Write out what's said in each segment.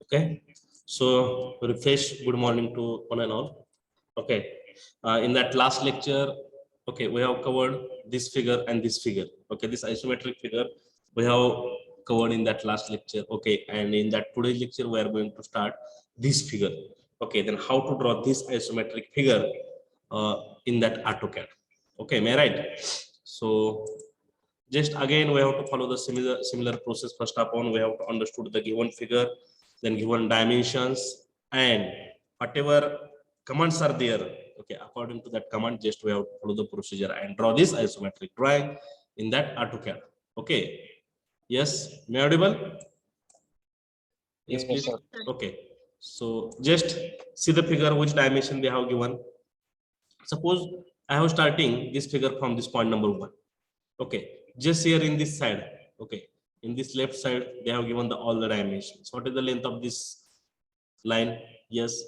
Okay, so refresh. Good morning to one and all. Okay, in that last lecture, okay, we have covered this figure and this figure. Okay, this isometric figure we have covered in that last lecture. Okay, and in that today's lecture we are going to start this figure. Okay, then how to draw this isometric figure in that AutoCAD. Okay, am I right? So just again we have to follow the similar process. First up on we have to understood the given figure, then given dimensions, and whatever commands are there, okay, according to that command just we have to follow the procedure and draw this isometric drawing in that AutoCAD. Okay, yes, may I audible? Yes, please. Okay, so just see the figure which dimension they have given. Suppose I have starting this figure from this point number 1. Okay, just here in this side, okay, in this left side they have given the all the dimensions. What is the length of this line? Yes,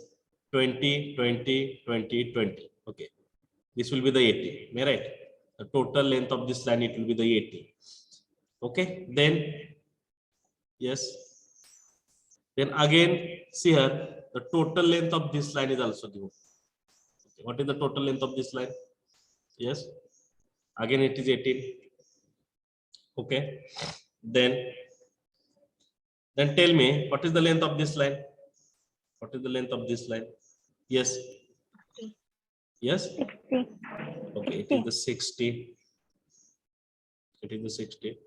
20 20 20 20. Okay, this will be the 80, am I right? The total length of this line, it will be the 80. Okay, then yes, then again see here the total length of this line is also given. Okay, what is the total length of this line? Yes, again it is 18. Okay, then tell me what is the length of this line? What is the length of this line? Yes, yes, 60. okay, it is the 60. It is the 60.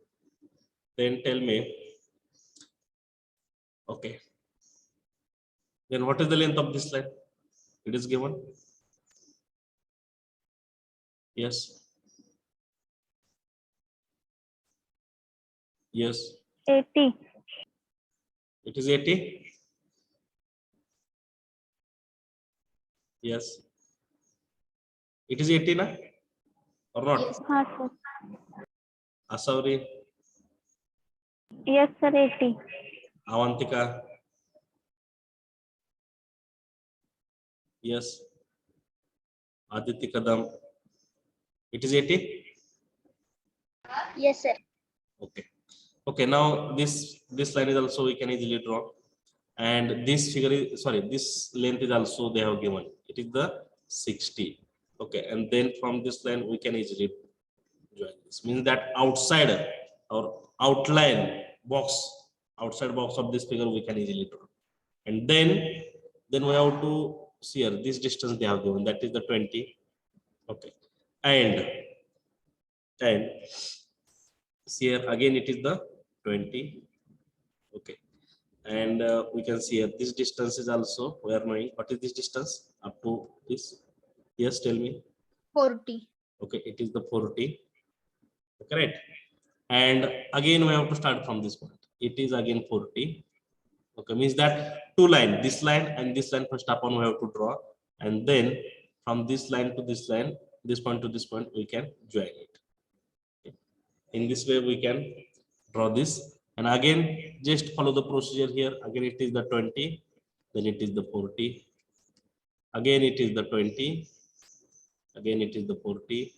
Then tell me, okay, then what is the length of this line? It is given. Yes, yes, 80. it is 80. Yes, it is 80 na or not? Yes, sir. Asauri, Yes, sir, 80. Avantika, yes, Aditi Kadam, it is 80. Yes, sir. Okay, okay, now this line is also we can easily draw, and this figure is, sorry, this length is also they have given, it is the 60. Okay, and then from this line we can easily join this, means that outside or outline box, outside box of this figure we can easily draw. And then we have to see here this distance they have given, that is the 20. Okay, and see here again it is the 20. Okay, and we can see here this distance is also we are knowing what is this distance up to this. Yes, tell me. 40. Okay, it is the 40. Correct, and again we have to start from this point, it is again 40. Okay, means that two line, this line and this line first upon we have to draw, and then from this line to this line, this point to this point we can join it. Okay. In this way we can draw this, and again just follow the procedure here. Again it is the 20, then it is the 40, again it is the 20, again it is the 40.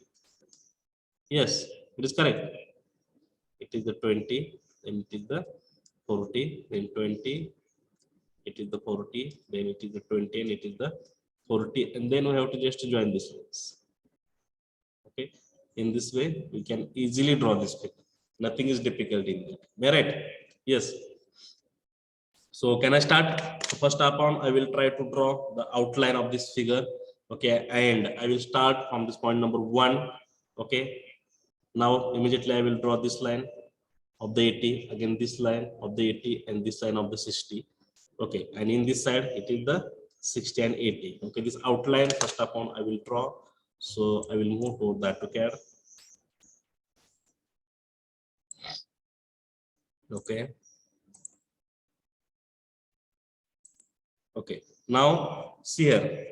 Yes, it is correct. It is the 20, then it is the 40, then 20, it is the 40, then it is the 20, and it is the 40, and then we have to just join this lines. Okay, in this way we can easily draw this figure, nothing is difficult in that. Am I right? Yes, so can I start? First upon I will try to draw the outline of this figure. Okay, and I will start from this point number 1. Okay, now immediately I will draw this line of the 80, again this line of the 80, and this line of the 60. Okay, and in this side it is the 60 and 80. Okay, this outline first upon I will draw, so I will move to that to care. Okay, okay, now see here,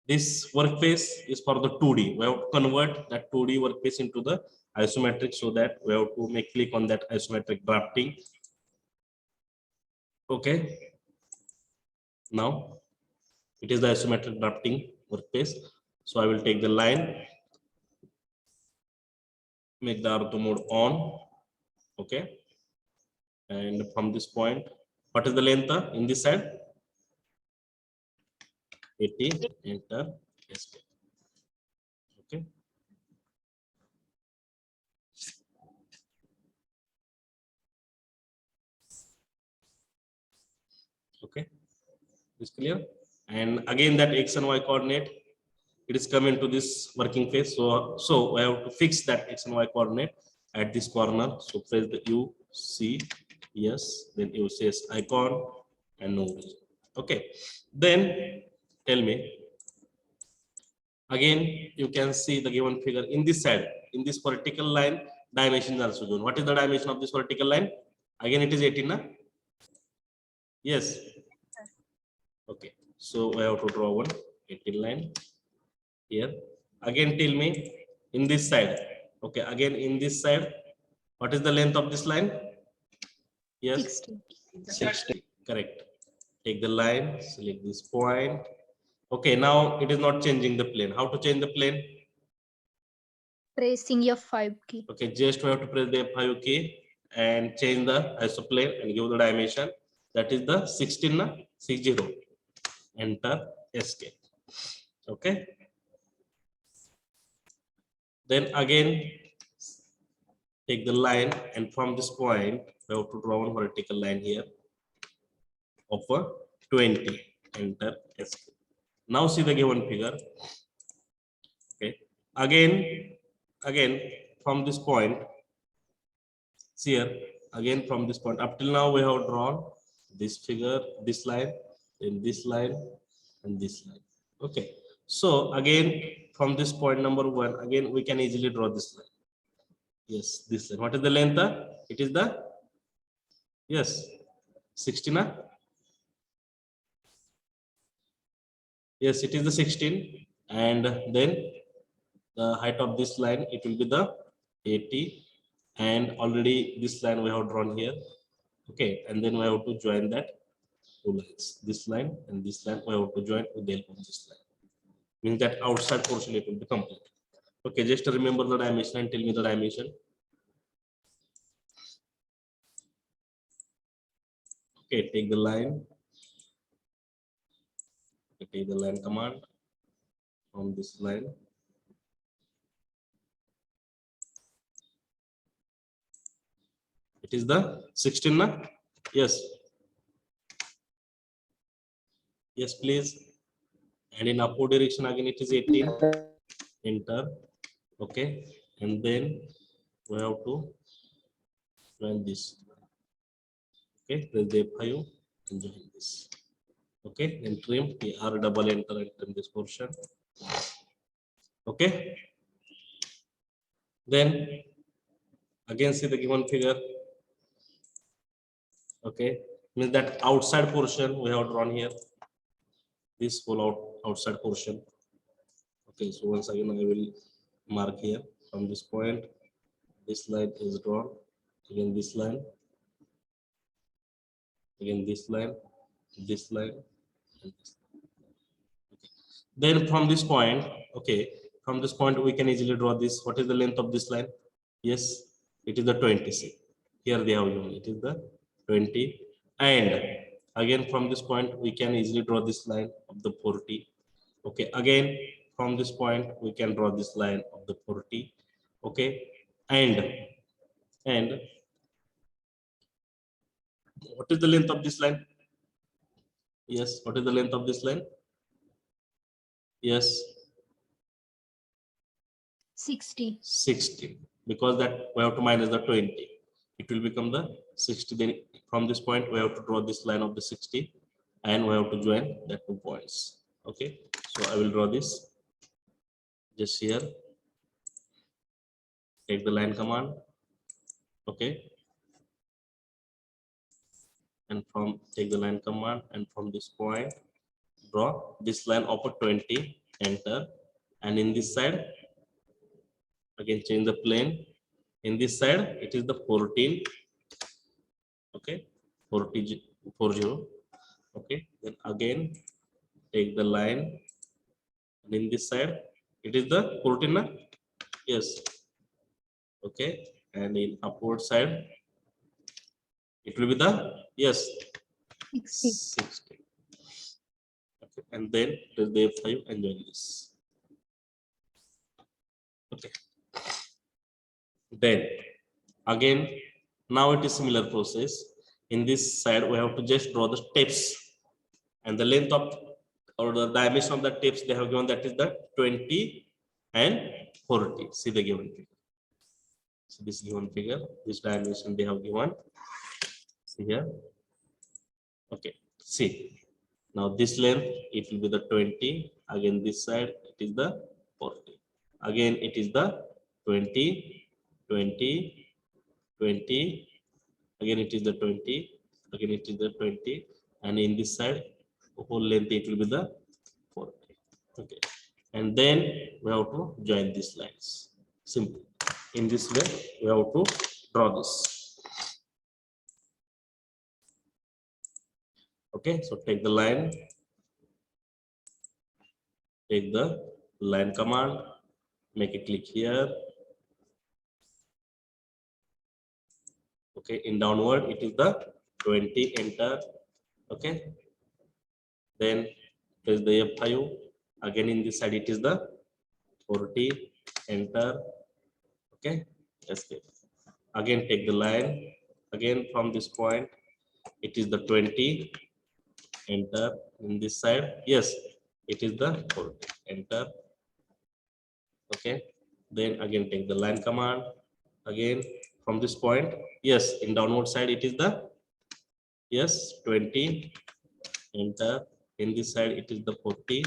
this workpiece is for the 2D. We have to convert that 2D workpiece into the isometric, so that we have to make click on that isometric drafting. Okay, now it is the isometric drafting workpiece, so I will take the line, make the ortho mode on. Okay, and from this point What is the length in this side? 80, enter, escape. Okay. Okay, is clear? And again that x and y coordinate, it is coming to this working phase. So I have to fix that x and y coordinate at this corner. So press the U, C, yes, then you says icon and no. Okay, then tell me, again you can see the given figure in this side, in this vertical line, dimension is also given. What is the dimension of this vertical line? Again it is 18, na? Yes. Okay, so I have to draw one 18 line here. Again tell me, in this side, okay, again in this side, what is the length of this line? Yes, 60. Correct. Take the line, select this point. Okay, now it is not changing the plane. How to change the plane? Pressing F5 key. Okay, just we have to press the F5 key and change the isoplane and give the dimension. That is the 16, na? 60. Enter, escape. Okay. Then again take the line, and from this point we have to draw one vertical line here of a 20. Enter, escape. Now see the given figure. Okay, again from this point, see here, again from this point, up till now we have drawn this figure, this line, then this line and this line. Okay, so again from this point number 1, again we can easily draw this line. Yes, this line. What is the length? It is the, yes, 16, na? Yes, it is the 16, and then the height of this line, it will be the 80, and already this line we have drawn here. Okay, and then we have to join that two lines, this line and this line we have to join with the help of this line. Means that outside portion it will be complete. Okay, just remember the dimension and tell me the dimension. Okay, take the line. Okay, take the line command from this line. It is the 16, na? Yes. Yes, please. And in upward direction again it is 18. Enter. Okay, and then we have to join this. Okay, press the F5 and join this. Okay, then trim TR double enter and trim this portion. Okay, then again see the given figure. Okay, means that outside portion we have drawn here, this whole outside portion. Okay, so once again I will mark here from this point, this line is drawn, again this line, again this line, this line, and this line. Okay. Then from this point, okay, from this point we can easily draw this. What is the length of this line? Yes, it is the 20. See, here they have given it is the 20, and again from this point we can easily draw this line of the 40. Okay, again from this point we can draw this line of the 40. Okay, and what is the length of this line? Yes, what is the length of this line? Yes, 60, because that we have to minus the 20, it will become the 60. Then from this point we have to draw this line of the 60, and we have to join that 2 points. Okay, so I will draw this just here. Take the line command. Okay, and from take the line command, and from this point draw this line of a 20. Enter, and in this side again change the plane. In this side it is the 14. Okay, 40. Okay, then again take the line, and in this side it is the 14, na? Yes. Okay, and in upward side it will be the, yes, 60. 60. Okay, and then press the F5 and join this. Okay. Then again, now it is similar process. In this side, we have to just draw the steps, and the length of or the dimension of the tips they have given, that is the 20 and 40. See the given figure. So this given figure, this dimension they have given. See here. Okay. See. Now this length it will be the 20. Again this side it is the 40. Again it is the 20, 20, 20. Again it is the 20. Again it is the 20. And in this side, whole length it will be the 40. Okay. And then we have to join these lines. Simple. In this way, we have to draw this. Okay, so take the line, take the line command, make a click here. Okay, in downward, it is the 20, enter. Okay, then press the F5. Again, in this side, it is the 40, enter. Okay, escape. Again, take the line. Again, from this point, it is the 20, enter. In this side, yes, it is the 40, enter. Okay, then again take the line command. Again, from this point, yes, in downward side, it is the, yes, 20, enter. In this side, it is the 40.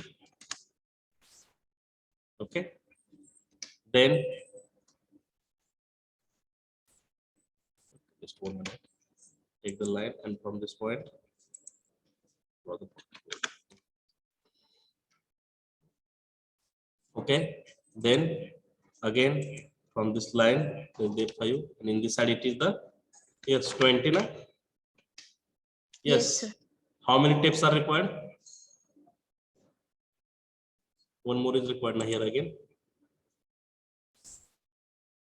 Okay, then just 1 minute. Take the line, and from this point, draw the point. Okay, then again from this line, there's the 5, and in this side it is the, yes, 20. Na? Yes. Yes, sir. How many tapes are required? One more is required now here again.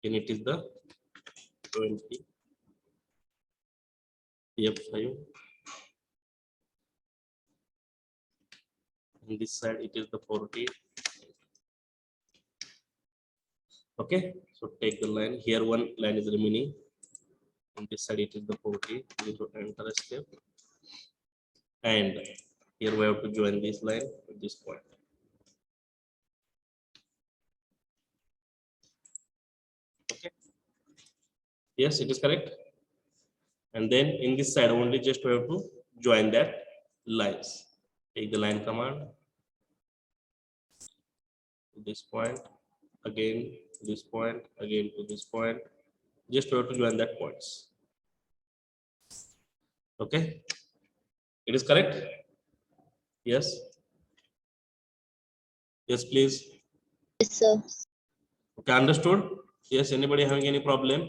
And it is the 20. F5. On this side, it is the 40. Okay, so take the line. Here, one line is remaining. On this side, it is the 40. You to enter a step. And here we have to join this line at this point. Okay. Yes, it is correct. And then in this side, only just we have to join that lines. Take the line command to this point, again to this point, again to this point. Just we have to join that points. Okay, it is correct. Yes. Yes, please. Yes, sir. Okay, understood. Yes. Anybody having any problem?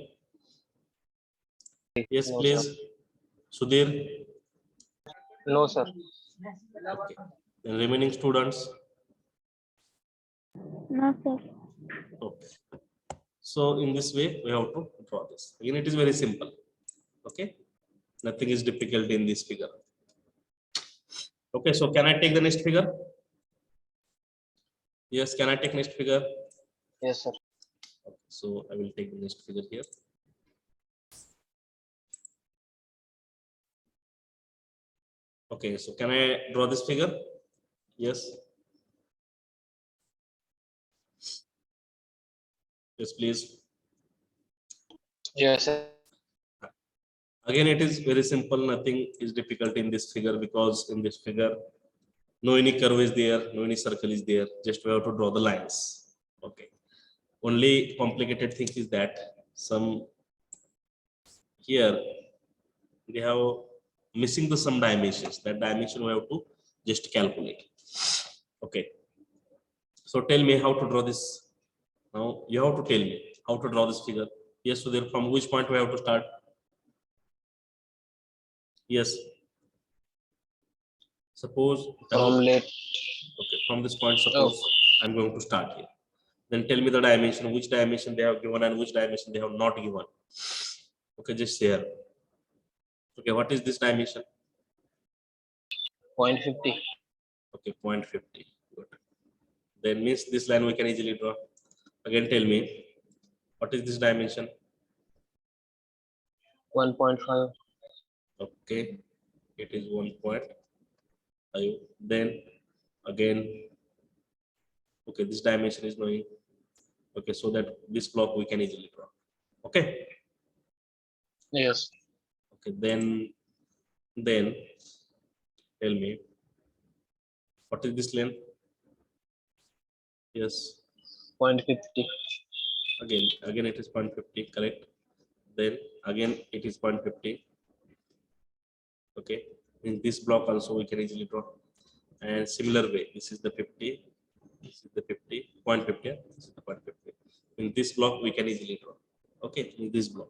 Yes, No, please. sir. Sudhir. No, sir. Okay. Then remaining students. No, sir. Okay. So in this way, we have to draw this. Again, it is very simple. Okay. Nothing is difficult in this figure. Okay. So can I take the next figure? Yes. Can I take next figure? Yes, sir. Okay, so I will take the next figure here. Okay. So can I draw this figure? Yes. Yes, please. Yes, sir. Again, it is very simple. Nothing is difficult in this figure, because in this figure, no any curve is there, no any circle is there. Just we have to draw the lines. Okay. Only complicated thing is that some here we have missing the some dimensions. That dimension we have to just calculate. Okay. So tell me how to draw this. Now you have to tell me how to draw this figure. Yes, so there from which point we have to start? Yes. Suppose From left. okay, from this point, suppose I'm going to start here. Then tell me the dimension, which dimension they have given and which dimension they have not given. Okay, just share. Okay, what is this dimension? 0.50. Okay, 0.50. Good. Then means this line we can easily draw. Again, tell me, what is this dimension? 1.5. Okay, it is 1.5. Then again, okay, this dimension is knowing. Okay, so that this block we can easily draw. Okay, Yes. okay, then tell me, what is this length? Yes, 0.50. again it is 0.50, correct? Then again it is 0.50. Okay, in this block also we can easily draw. And similar way, this is the 50, this is the 50, 0.50, yeah? This is the 0.50. In this block we can easily draw. Okay, in this block,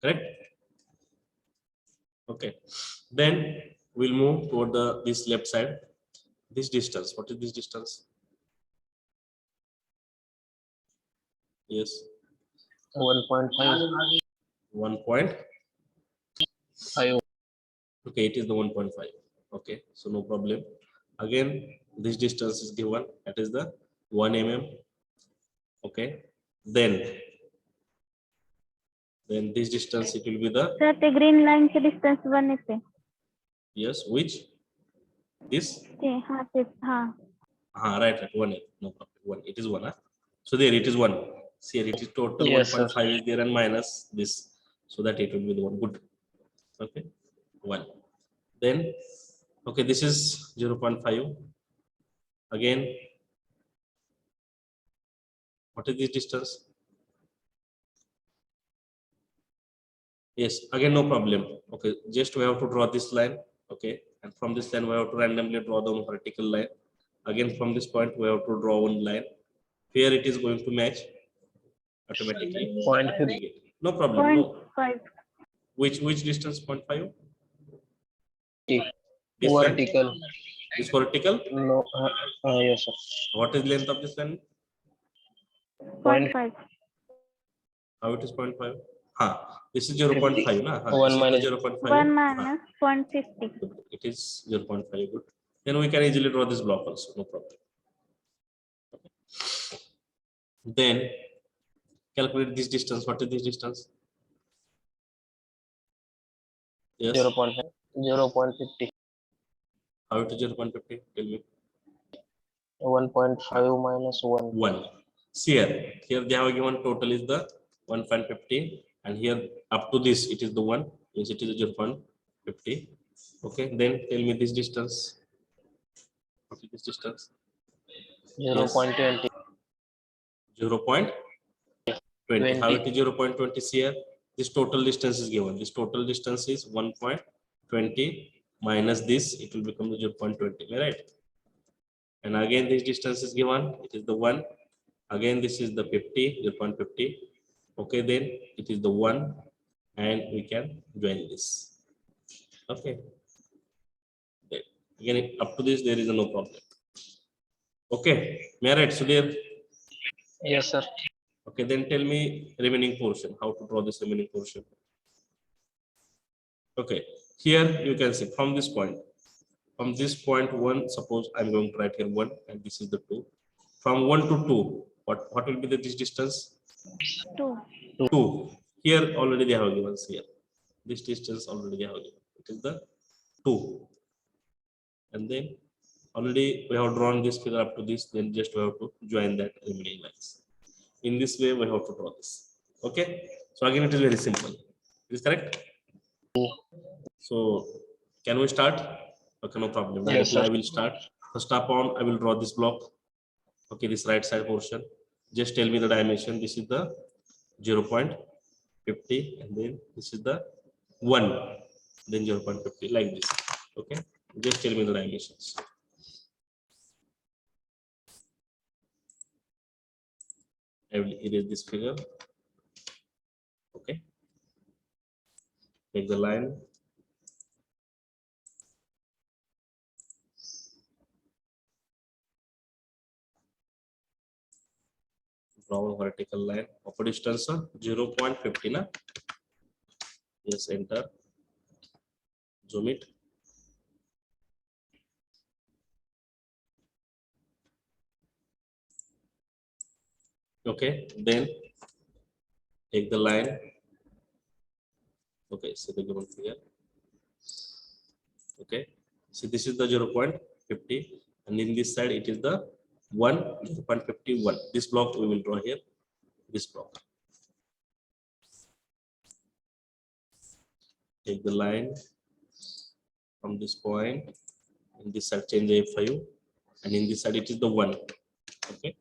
correct? Okay, then we'll move toward this left side. This distance, what is this distance? Yes, 1.5. 1 point. 5. Okay, it is the 1.5. Okay, so no problem. Again, this distance is given, that is the 1 mm. Okay, then this distance it will be the, sir ते green line के distance 1 येते. yes, which this, ते हाँ right, 1 mm, no problem, 1, it is 1, huh? So there it is 1. See here, it is total Yes, sir. 1.5 is there and minus this, so that it will be the 1. Good. Okay, 1. Then okay, this is 0.5. Again, what is this distance? Yes, again no problem. Okay, just we have to draw this line. Okay, and from this line we have to randomly draw the vertical line. Again from this point we have to draw one line. Here it is going to match automatically. 0.50. No problem. No. 0.5 Which distance? 0.5. This line, Vertical. this vertical. No. Yes, sir. What is length of this line? 0.5 How it is 0.5? This is 0.5. Na? 1 This is minus 0.5. 1 minus 0.50. It is 0.5. Good. Then we can easily draw this block also. No problem. Then calculate this distance. What is this distance? Yes. 0.5. 0.50. How it is 0.50? Tell me. 1.5 minus 1. 1. See here. Here they have given total is the 1.50, and here up to this it is the 1. Yes, it is 0.50. Okay. Then tell me this distance. What is this distance? 0.20. 0.20. How it 20. is 0.20? See here. This total distance is given. This total distance is 1.20 minus this. It will become the 0.20. Right? And again this distance is given. It is the 1. Again this is the 50. 0.50. Okay. Then it is the 1, and we can join this. Okay. Then again up to this there is no problem. Okay. Right? So there. Yes, sir. Okay, then tell me remaining portion. How to draw this remaining portion? Okay, here you can see from this point. From this point 1, suppose I'm going to write here 1, and this is the 2. From 1 to 2, what will be this distance? 2. 2. Here already they have given here. This distance already they have given. It is the 2. And then already we have drawn this figure up to this. Then just we have to join that remaining lines. In this way we have to draw this. Okay, so again it is very simple. Is correct? So can we start? Okay, no problem. Yes, Directly sir. I will start. First up on I will draw this block. Okay, this right side portion. Just tell me the dimension. This is the 0.50, and then this is the 1, then 0.50, like this. Okay, just tell me the dimensions. I will erase this figure. Okay, take the line. Draw a vertical line of a distance of 0.50. Na? Yes, enter. zoom it. Okay, then take the line. Okay, so the given figure. Okay, so this is the 0.50, and in this side it is the 0.51. This block we will draw here. This block. Take the line from this point. In this side change the F5, and in this side it is the 1. Okay.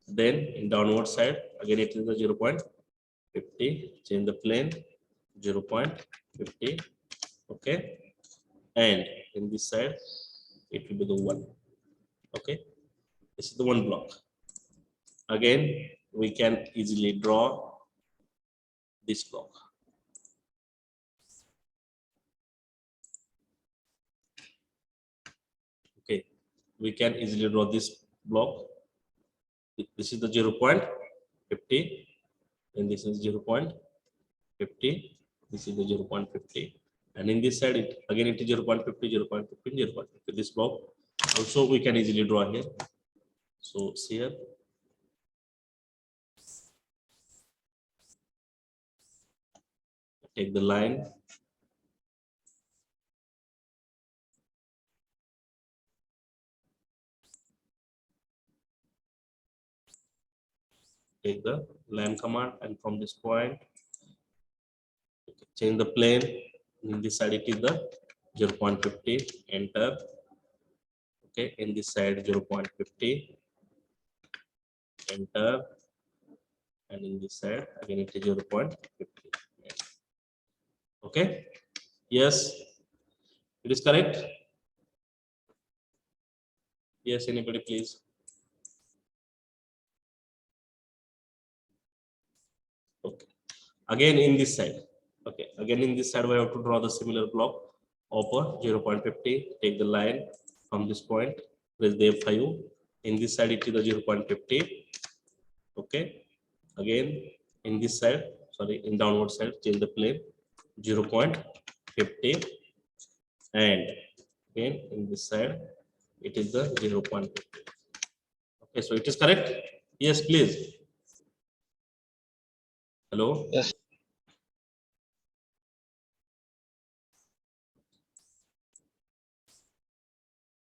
Then in downward side again it is the 0.50. Change the plane 0.50. Okay. And in this side it will be the 1. Okay. This is the one block. Again we can easily draw this block. Okay, we can easily draw this block. This is the 0.50, and this is 0.50. This is the 0.50, and in this side it again it is 0.50, 0.50, 0.50. This block also we can easily draw here. So see here. Take the line. Take the line command, and from this point change the plane. In this side it is the 0.50. Enter. Okay, in this side 0.50. Enter. And in this side again it is 0.50. Okay. Yes, it is correct. Yes, anybody please. Okay. Again in this side. Okay. Again in this side we have to draw the similar block of 0.50. Take the line from this point. Press the F5. In this side it is the 0.50. Okay. Again in this side, sorry, in downward side, change the plane 0.50. And again in this side it is the 0.50. Okay, so it is correct. Yes, please. Hello. Yes.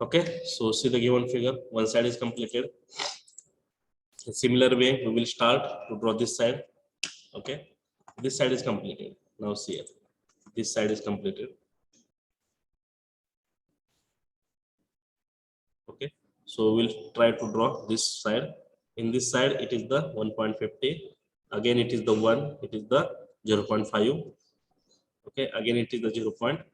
Okay, so see the given figure. One side is completed. A similar way, we will start to draw this side. Okay, this side is completed. Now see it. This side is completed. Okay, so we'll try to draw this side. In this side, it is the 1.50. Again, it is the 1. It is the 0.5. Okay, again, it is the 0.5,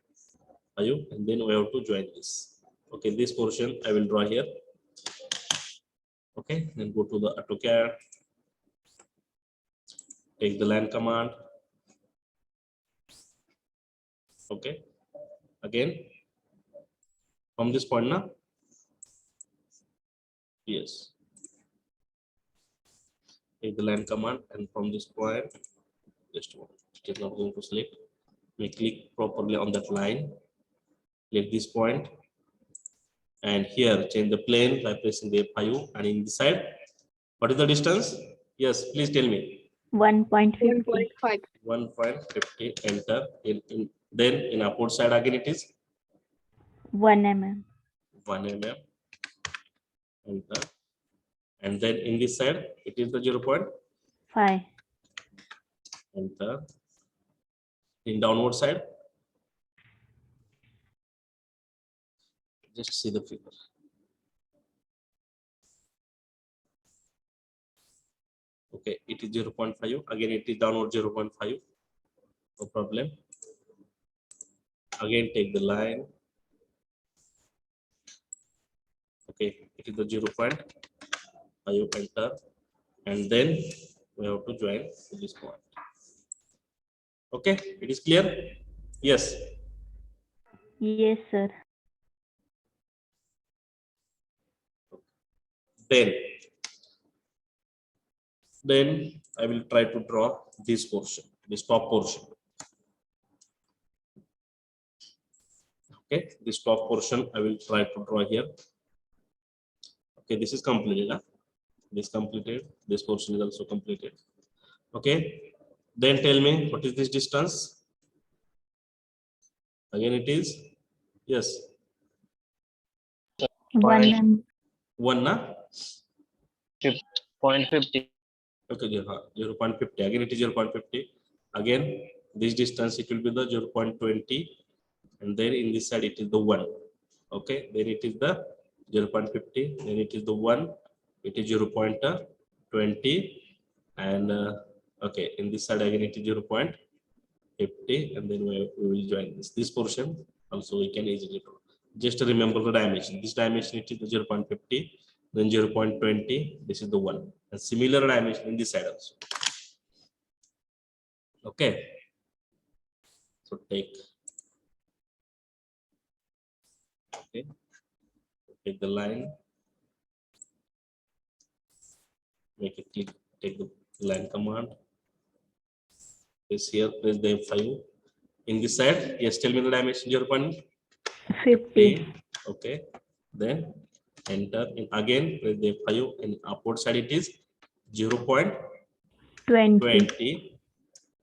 and then we have to join this. Okay, this portion I will draw here. Okay, then go to the AutoCAD. Take the line command. Okay, again from this point now. Yes, take the line command, and from this point, just one. It is not going to select. We click properly on that line. Click this point, and here change the plane by pressing the F5. And in this side, what is the distance? Yes, please tell me. 1.50. 1.50. Enter. Then in upward side again it is 1 mm. 1 mm. Enter. And then in this side it is the 5. Enter. In downward side, just see the figure. Okay, it is 0.5. Again it is downward 0.5. No problem. Again take the line. Okay, it is the 0.5. Enter. And then we have to join to this point. Okay, it is clear? Yes. Yes, sir. Then I will try to draw this portion, this top portion. Okay, this top portion I will try to draw here. Okay, this is completed. Huh? This completed. This portion is also completed. Okay, then tell me what is this distance? Again, it is yes 1 Point mm. 1 na. 0.50. Okay, 0.50. Again, it is 0.50. Again, this distance it will be the 0.20, and then in this side it is the 1. Okay, then it is the 0.50. Then it is the 1. It is 0.20, and okay, in this side again it is 0.50, and then we will join this portion. Also, we can easily draw. Just remember the dimension. This dimension it is the 0.50. Then 0.20, this is the 1. And similar dimension in this side also. Okay. So take the line, make it click, take the line command. Press here, press the F5. In this side, yes, tell me the dimension 0.50. 50. Okay. Then enter. And again, press the F5. And upward side it is 0.20. 20.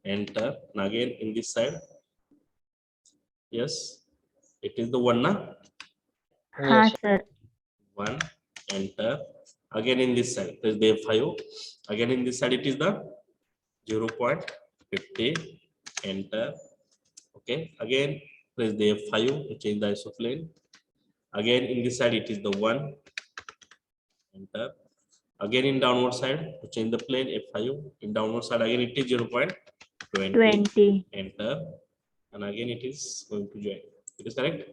Enter. And again in this side, yes, it is the 1 na? Ha, Yes, sir. 1. Enter. Again in this side, press the F5. Again in this side, it is the 0.50. Enter. Okay. Again, press the F5 to change the isoplane. Again in this side, it is the 1. Enter. Again in downward side, to change the plane, F5. In downward side, again it is 0.20. 20. Enter. And again it is going to join. It is correct?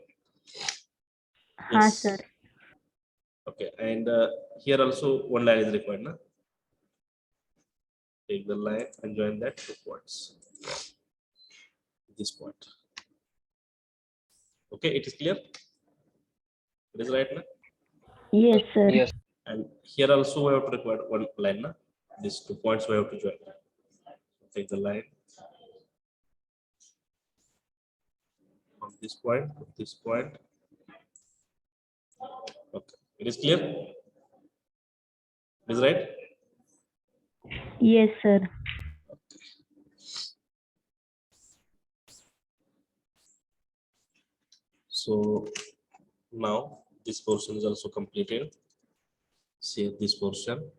Ha, sir. Okay. And here also one line is required. Na? Take the line and join that 2 points. This point. Okay, it is clear. It is right now. Yes, sir. yes, And here also we have to require one line. Na? These 2 points we have to join. Take the line from this point to this point. Okay, it is clear. It is right. Yes, sir. So now this portion is also completed. See this portion.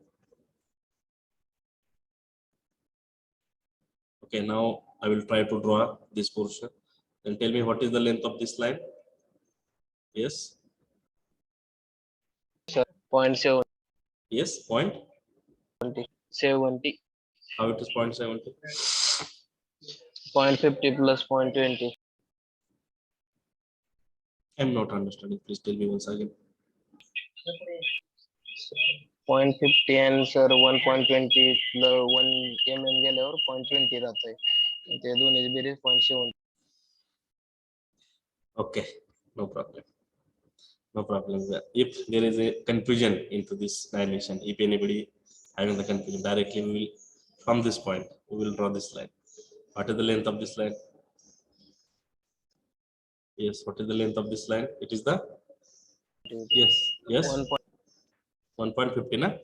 Okay, now I will try to draw this portion. Then tell me what is the length of this line? Yes. sir. 0.70. Yes. Point. 70. How it is 0.70? 0.50 plus 0.20. I'm not understanding. Please tell me once again. 0.50 and sir 1.20 1 mm गेल्यावर 0.20 राहतंय. ते दोन्ही berries 0.70. Okay, no problem. No problem. If there is a confusion into this dimension, if anybody having the confusion, directly we will, from this point, we will draw this line. What is the length of this line? Yes, what is the length of this line? It is the, yes, yes, 1.50, na?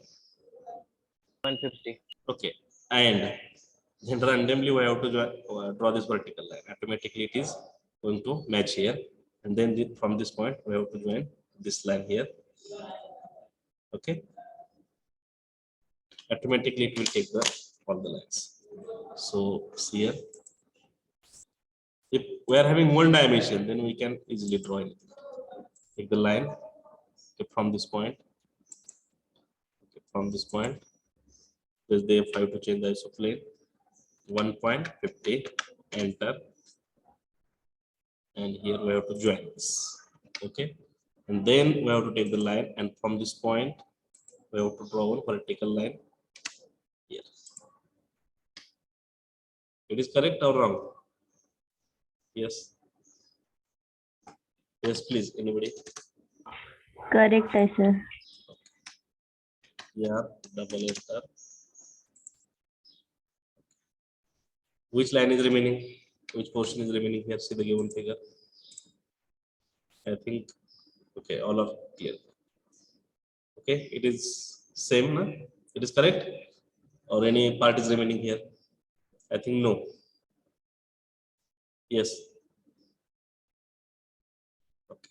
1.50. Okay, and then randomly we have to draw this vertical line. Automatically it is going to match here, and then from this point we have to join this line here. Okay, automatically it will take all the lines. So see here, if we are having one dimension, then we can easily draw it. Take the line, okay, from this point, okay, from this point, there's the F5 to change the isoplane. 1.50, enter, and here we have to join this. Okay, and then we have to take the line, and from this point we have to draw one vertical line here. It is correct or wrong? Yes. Yes, please. Anybody? Correct, sir. Yeah. Double enter. Which line is remaining? Which portion is remaining here? See the given figure. I think, okay, all are clear. Okay, it is same, na? It is correct, or any part is remaining here? I think no. Yes. Okay.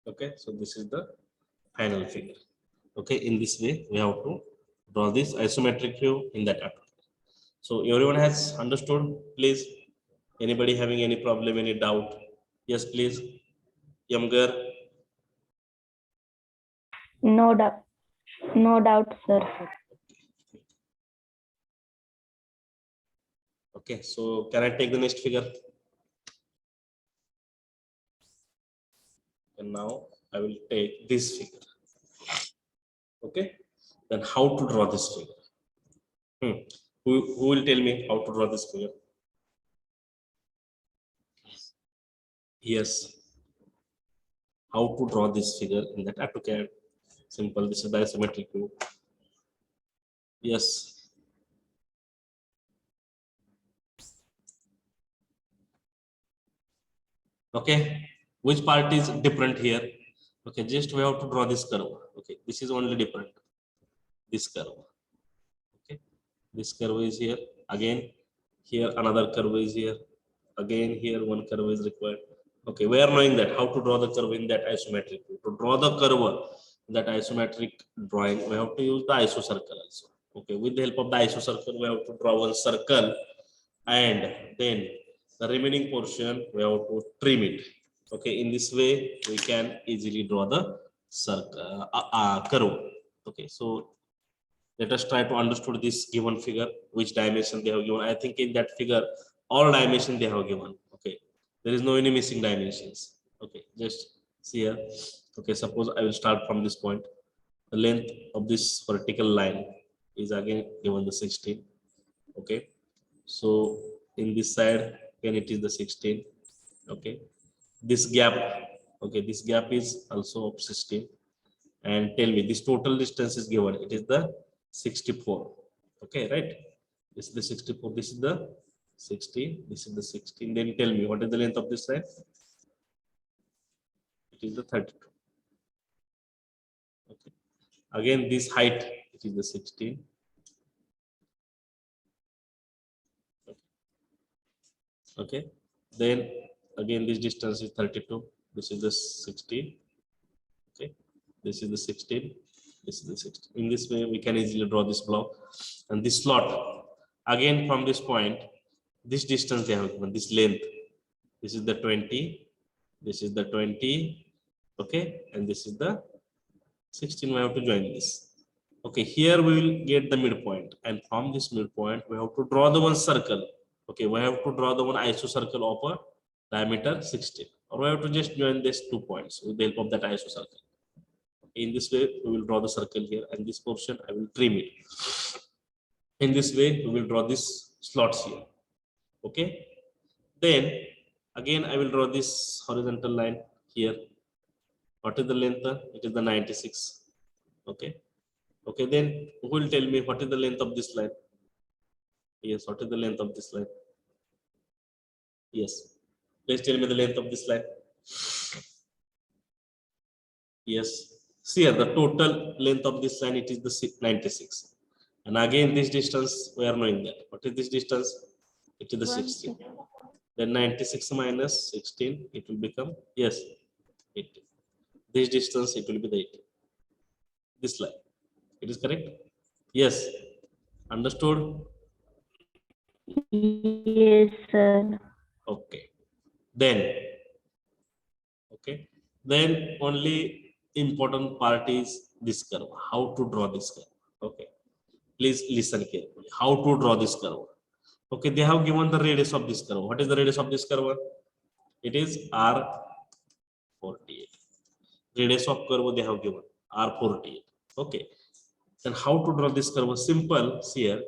Okay, so this is the final figure. Okay, in this way we have to draw this isometric view in that atom. So everyone has understood, please? Anybody having any problem, any doubt? Yes, please. Younger. No doubt. No doubt, sir. Okay, so can I take the next figure? And now I will take this figure. Okay, then how to draw this figure? Who will tell me how to draw this figure? Yes. How to draw this figure in that AutoCAD? Simple. This is the isometric view. Yes. Okay. Which part is different here? Okay, just we have to draw this curve. Okay, this is only different. This curve. Okay, this curve is here. Again, here another curve is here. Again, here one curve is required. Okay, we are knowing that how to draw the curve in that isometric view. To draw the curve in that isometric drawing, we have to use the isocircle also. Okay, with the help of the isocircle, we have to draw one circle, and then the remaining portion we have to trim it. Okay, in this way we can easily draw the circle curve. Okay, so let us try to understand this given figure, which dimension they have given. I think in that figure all dimension they have given. Okay, there is no any missing dimensions. Okay, just see here. Okay, suppose I will start from this point. The length of this vertical line is again given the 16. Okay, so in this side again it is the 16. Okay, this gap, okay, this gap is also of 16. And tell me this total distance is given, it is the 64. Okay, right? This is the 64, this is the 60, this is the 16. Then tell me what is the length of this side? It is the 32. Okay, again this height, it is the 16. Okay, then again this distance is 32, this is the 16. Okay, this is the 16, this is the 16. In this way we can easily draw this block and this slot. Again from this point, this distance they have given, this length, this is the 20, this is the 20. Okay, and this is the 16. We have to join this. Okay, here we will get the midpoint, and from this midpoint we have to draw the one circle. Okay, we have to draw the one isocircle of a diameter 16, or we have to just join these 2 points with the help of that isocircle. In this way we will draw the circle here, and this portion I will trim it. In this way we will draw this slots here. Okay, then again I will draw this horizontal line here. What is the length? It is the 96. Okay, okay, then who will tell me what is the length of this line? Yes, what is the length of this line? Yes, please tell me the length of this line. Yes, see here the total length of this line, it is the 96. And again this distance we are knowing that. What is this distance? It is the 16. Then 96 minus 16, it will become, yes, 80. This distance it will be the 80. This line, it is correct? Yes, understood? Yes, sir. Okay, then, okay, then only important part is this curve, how to draw this curve. Okay, please listen carefully, how to draw this curve. Okay, they have given the radius of this curve. What is the radius of this curve? It is R48. Radius of curve they have given R48. Okay, then how to draw this curve? Simple, see here.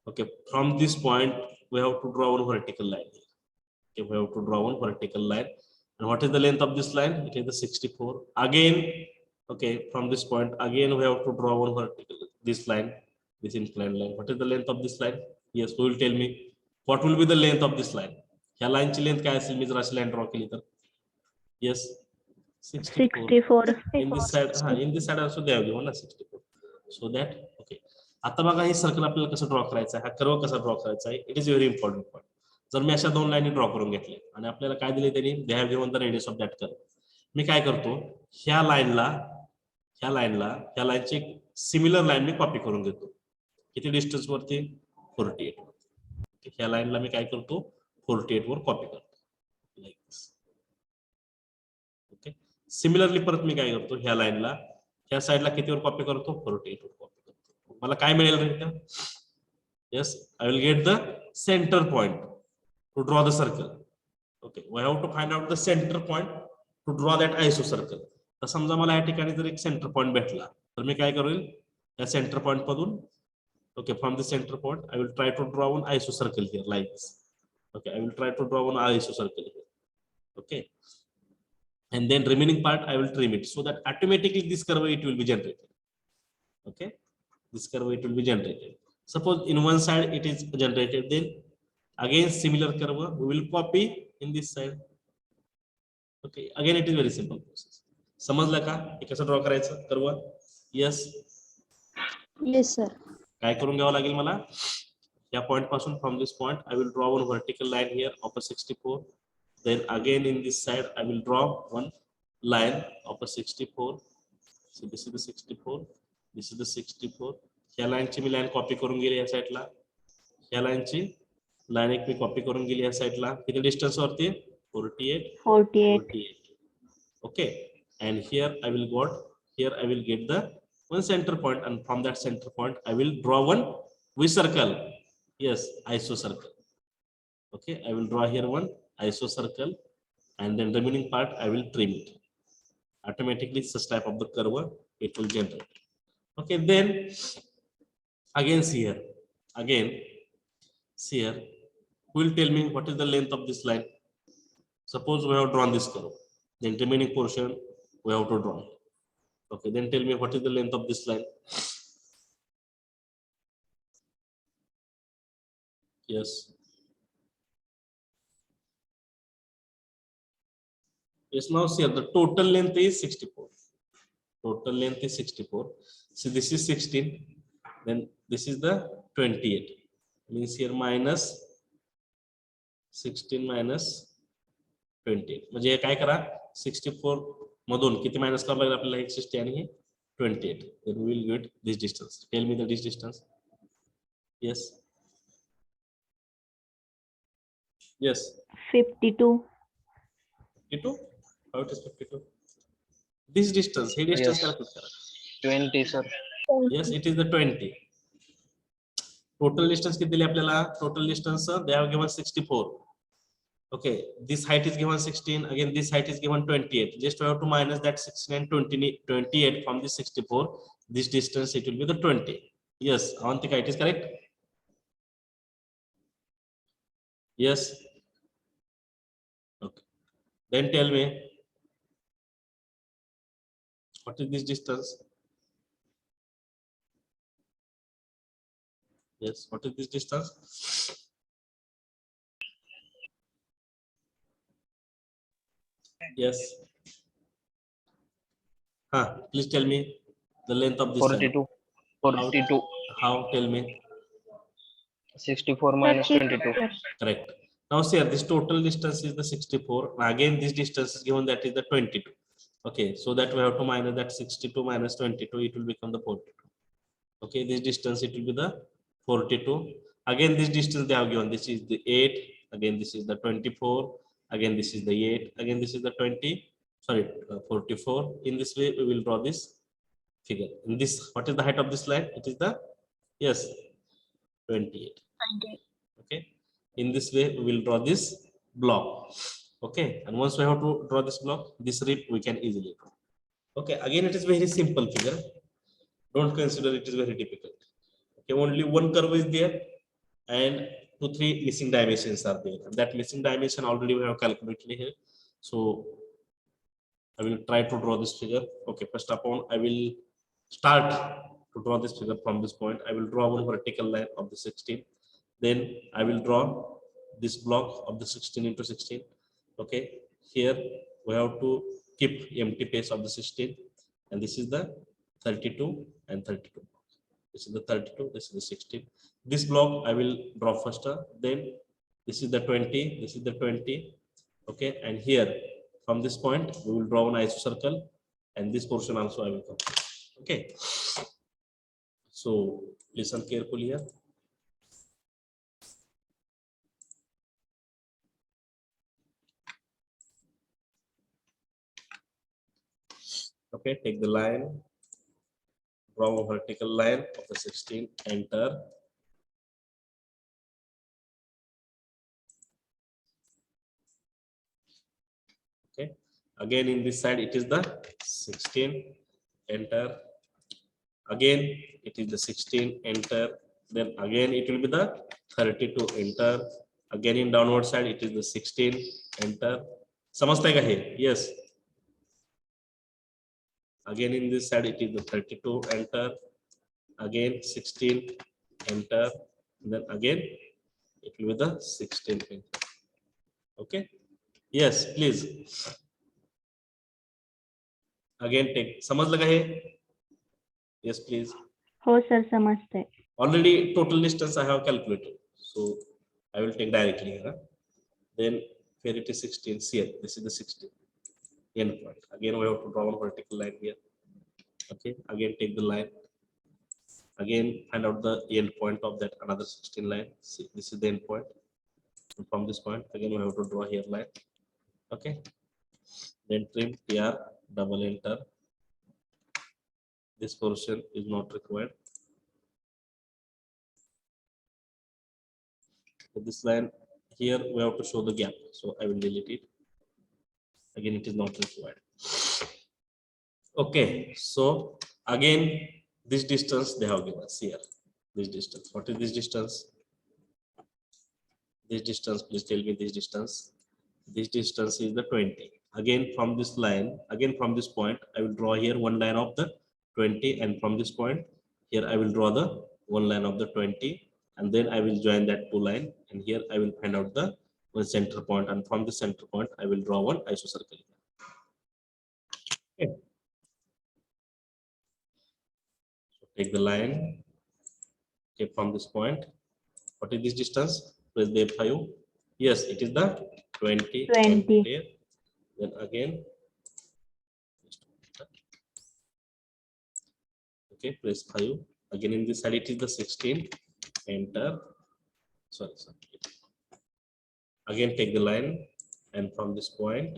Okay, from this point we have to draw one vertical line. Okay, we have to draw one vertical line. And what is the length of this line? It is the 64. Again, okay, from this point again we have to draw one vertical. this line, this inclined line. What is the length of this line? Yes, who will tell me what will be the length of this line? ह्या line ची length काय असेल मी जर अशी line draw केली तर? Yes, 64. 64. In this side, in this side also they have given ना 64. So that okay. आता बघा हे सर्कल आपल्याला कसं ड्रॉ करायचं आहे, हा कर्व कसा ड्रॉ करायचा आहे, it is very important point. जर मी अशा दोन लाईनी ड्रॉ करून घेतले आणि आपल्याला काय दिले त्यांनी, they have given the radius of that curve. मी काय करतो, ह्या लाईनची एक सिमिलर लाईन मी कॉपी करून घेतो. किती डिस्टन्स वरती? 48 वर. ह्या लाईनला मी काय करतो, 48 वर कॉपी करतो. Like this. ओके. सिमिलरली परत मी काय करतो, ह्या लाईनला ह्या साईडला कितीवर कॉपी करतो, 48 वर कॉपी करतो. मला काय मिळेल रे? Yes, I will get the centre point to draw the circle. Okay, we have to find out the centre point to draw that iso circle. तर समजा मला या ठिकाणी जर एक सेंटर पॉइंट भेटला तर मी काय करेल, या सेंटर पॉइंट मधून, okay, from the centre point I will try to draw one iso circle here like this. Okay, I will try to draw one iso circle here. Okay, and then remaining part I will trim it so that automatically this curve it will be generated. Okay, this curve it will be generated. Suppose in one side it is generated, then again similar curve we will copy in this side. Okay, again it is very simple process. समजलं का हे कसं draw करायचं curve? Yes, Yes, sir. काय करून घ्यावं लागेल मला, या पॉइंट पासून from this point I will draw one vertical line here of a 64. Then again in this side I will draw one line of a 64. So this is the 64, this is the 64. ह्या लाईनची मी line copy करून गेली या साईडला, ह्या लाईनची line एक मी copy करून गेली या साईडला. किती डिस्टन्स वरती? 48. Okay, and here I will get the one center point, and from that center point I will draw one which circle? Yes, iso circle. Okay, I will draw here one iso circle, and then remaining part I will trim it. Automatically such type of the curve it will generate. Okay, then again see here, who will tell me what is the length of this line? Suppose we have drawn this curve, then remaining portion we have to draw. Okay, then tell me what is the length of this line? Yes. Yes, now see here, the total length is 64. Total length is 64. So this is 16, then this is the 28. Means here minus 16 minus 28. म्हणजे हे काय करा, 64 मधून किती minus करावं लागेल आपल्याला, 60 आणि हे 28. Then we will get this distance. Tell me the this distance. Yes. Yes. 52. 52? How it is 52? This distance, he distance Yes. calculate करा. 20 sir. Yes, it is the 20. Total distance किती दिली आपल्याला? Total distance they have given 64. Okay, this height is given 16. Again, this height is given 28. Just we have to minus that 16 and 28 from the 64. This distance it will be the 20. Yes, Avantika, it is correct. Yes. Okay. Then tell me, what is this distance? Yes, what is this distance? Yes. Please tell me the length of this line. 42. How? Tell me. 64 minus 22. Correct. Now see here, this total distance is the 64. Again, this distance is given, that is the 22. Okay, so that we have to minus that 62 minus 22, it will become the 42. Okay, this distance it will be the 42. Again, this distance they have given, this is the 8. Again, this is the 24. Again, this is the 8. Again, this is the 44. In this way, we will draw this figure. In this, what is the height of this line? It is the, yes, 28. Okay, in this way we will draw this block. Okay, and once we have to draw this block, this rib we can easily draw. Okay, again it is very simple figure. Don't consider it is very difficult. Okay, only one curve is there and 2-3 missing dimensions are there. And that missing dimension already we have calculated here. So I will try to draw this figure. Okay, first of all I will start to draw this figure from this point, I will draw one vertical line of the 16. Then I will draw this block of the 16 into 16. Okay, here we have to keep empty space of the 16, and this is the 32 and 32. This is the 32, this is the 16. This block I will draw first, then this is the 20, this is the 20. Okay, and here from this point we will draw an isocircle, and this portion also I will complete. Okay, so listen carefully here. Okay, take the line, draw a vertical line of the 16, enter. Okay, again in this side it is the 16, enter. Again it is the 16, enter. Then again it will be the 32, enter. Again in downward side it is the 16, enter. समझते हैं क्या? Yes. Again in this side it is the 32, enter. Again 16, enter. Then again it will be the 16, enter. Okay, yes please. Again take, समझ लगा है? Yes please. हो sir समझते. Already total distance I have calculated, so I will take directly here. Then here it is 16. Here this is the 16 end point. Again we have to draw one vertical line here. Okay, again take the line. Again find out the end point of that another 16 line. See, this is the end point. And from this point again we have to draw here line. Okay, then trim TR, double enter. This portion is not required. So this line here we have to show the gap, so I will delete it. Again it is not required. Okay, so again this distance they have given us here. This distance, what is this distance? This distance, please tell me this distance. This distance is the 20. Again from this line, again from this point I will draw here one line of the 20, and from this point here I will draw the one line of the 20, and then I will join that two line, and here I will find out the one center point, and from the center point I will draw one isocircle. Okay. So take the line. Okay, from this point, what is this distance? Press the F5. Yes, it is the 20. 20. Then again, okay, press 5. Again in this side it is the 16. Enter. Sorry. Again take the line, and from this point,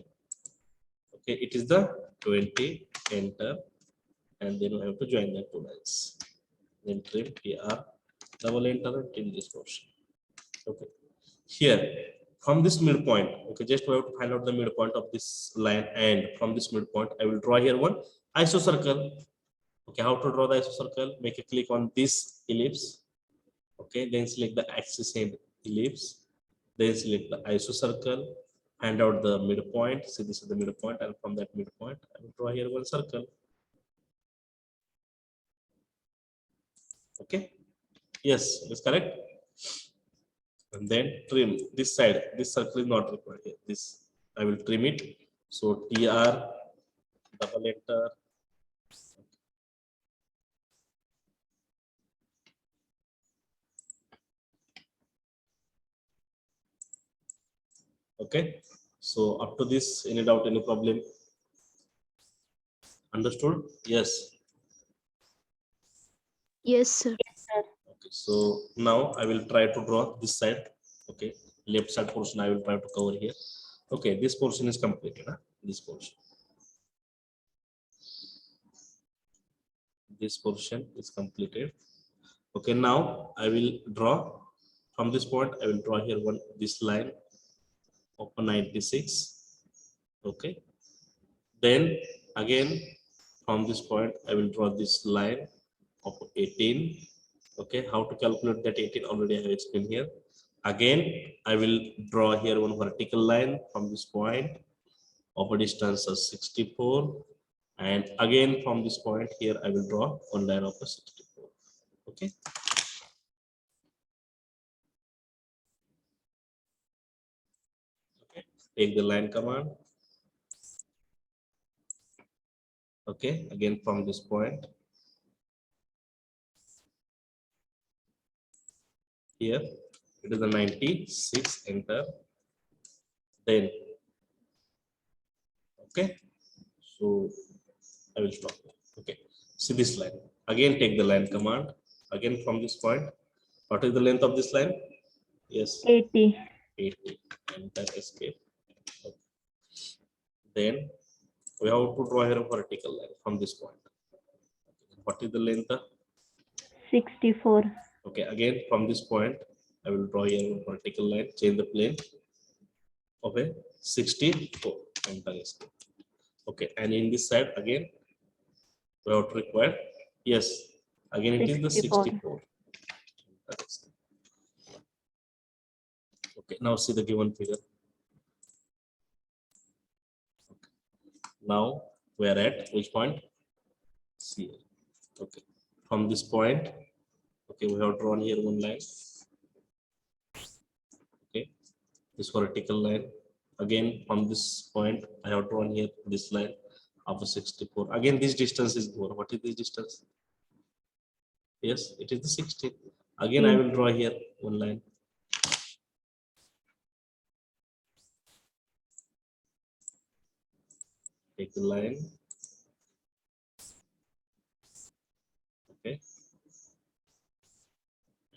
okay, it is the 20. Enter, and then we have to join the two lines. Then trim TR, double enter, and trim this portion. Okay, here from this midpoint, okay, just we have to find out the midpoint of this line, and from this midpoint I will draw here one isocircle. Okay, how to draw the isocircle? Make a click on this ellipse. Okay, then select the axis and ellipse. Then select the isocircle. Find out the midpoint. See, this is the midpoint, and from that midpoint I will draw here one circle. Okay, yes, that's correct. And then trim this side. This circle is not required here. This I will trim it. So TR, double enter. Okay, so up to this, any doubt, any problem? Understood? Yes. Yes sir. Okay, so now I will try to draw this side. Okay, left side portion I will try to cover here. Okay, this portion is completed. Huh? This portion. This portion is completed. Okay, now I will draw from this point. I will draw here this line of 96. Okay, then again from this point I will draw this line of 18. Okay, how to calculate that 18 already I have explained here. Again I will draw here one vertical line from this point of a distance of 64. And again from this point here I will draw one line of the 64. Okay. Okay, take the line command. Okay, again from this point here it is the 96, enter. Then okay, so I will stop. Okay, see this line. Again take the line command. Again from this point. What is the length of this line? Yes, 80. 80. Enter, escape. Okay. Then we have to draw here a vertical line from this point. What is the length? 64. Okay, again from this point I will draw here a vertical line, change the plane. Okay, 64. Enter, escape. Okay, and in this side again we have to require, yes, again it is the 64. Okay, now see the given figure. Okay. Now we are at which point? See here. Okay, from this point, okay, we have drawn here one line. Okay, this vertical line. Again from this point I have drawn here this line of 64. Again this distance is more. What is this distance? Yes, it is the 60. Again I will draw here one line. Take the line. Okay,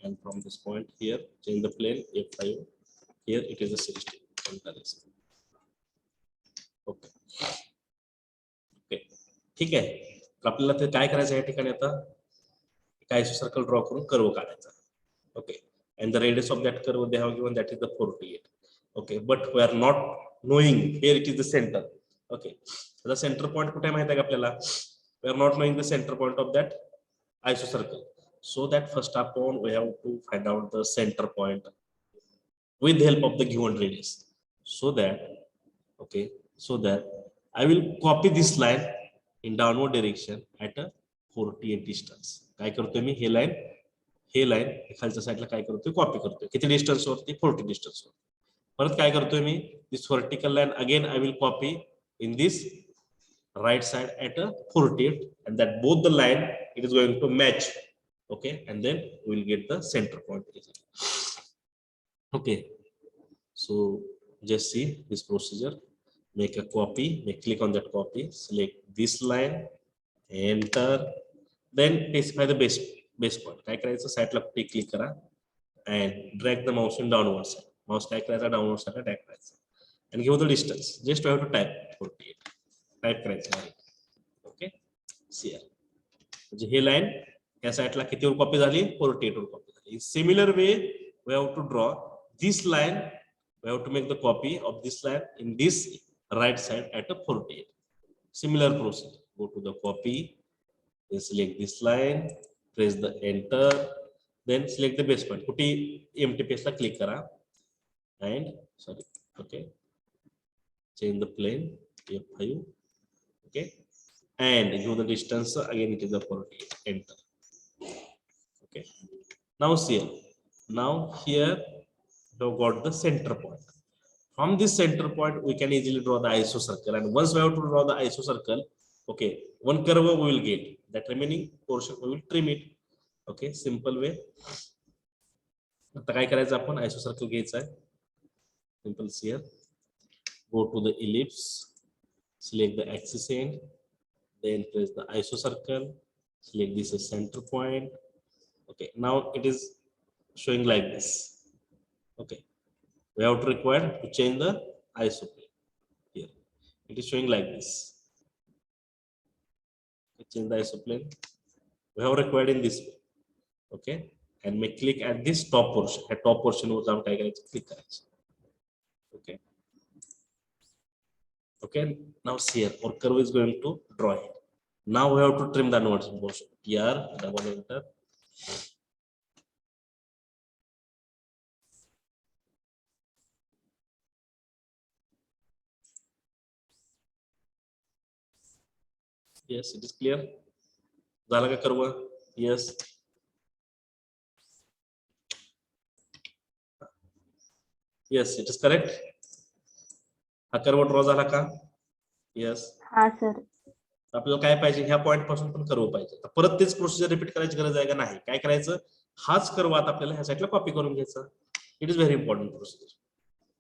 and from this point here change the plane F5. Here it is a 60. Okay. Okay, ठीक आहे. तर आपल्याला ते काय करायचं या ठिकाणी आता काय सर्कल ड्रॉ करून कर्व काढायचा. Okay, and the radius of that curve they have given, that is the 48. Okay, but we are not knowing here it is the center. Okay, the center point कुठे माहिती आहे का आपल्याला? We are not knowing the center point of that isocircle, so that first up on we have to find out the center point with the help of the given radius, so that okay, so that I will copy this line in downward direction at a 48 distance. काय करतोय मी हे line खालच्या साईडला काय करतोय copy करतोय किती distance वरती 40 distance वर. परत काय करतोय me this vertical line again I will copy in this right side at a 48, and that both the line it is going to match. Okay, and then we will get the center point. Okay, so just see this procedure. Make a copy, click on that copy, select this line, enter, then specify the base point. काय करायचं साईडला click करा and drag the mouse in downward side. Mouse काय करायचा downward side ला drag करायचा and give the distance. Just you have to type 48. Type करायचं आहे. Okay, C R म्हणजे हे लाईन या साईडला कितीवर कॉपी झाली 48 वर कॉपी झाली. Similar way we have to draw this line. We have to make the copy of this line in this right side at a 48. Similar procedure. Go to the copy, then select this line, press the enter, then select the base point. कुठे empty space ला click करा and sorry, okay, change the plane F5. Okay, and give the distance again it is a 48. Enter. Okay, now see here. Now here we have got the center point. From this center point we can easily draw the isocircle, and once we have to draw the isocircle, okay, one curve we will get, that remaining portion we will trim it. Okay, simple way. आता काय करायचं आपण isocircle घ्यायचं आहे. Simple here. Go to the ellipse, select the axis end, then press the isocircle, select this as center point. Okay, now it is showing like this. Okay, we have to require to change the isoplane here. It is showing like this. Okay, change the isoplane. We have required in this way. Okay, and may click at this top portion. At top portion वर जाऊन काय करायचं click करायचं. Okay. Okay, now see here our curve is going to draw it. Now we have to trim the nodes portion. Here, double enter. Yes, it is clear. झाला का curve? Yes. Yes, it is correct. हा curve draw झाला का? Yes. हा sir. आपल्याला काय पाहिजे, ह्या पॉइंट पासून पण कर्व पाहिजे. तर परत तेच प्रोसिजर रिपीट करायची गरज आहे का? नाही. काय करायचं, हाच कर्व आता आपल्याला ह्या साईडला कॉपी करून घ्यायचा. It is very important procedure.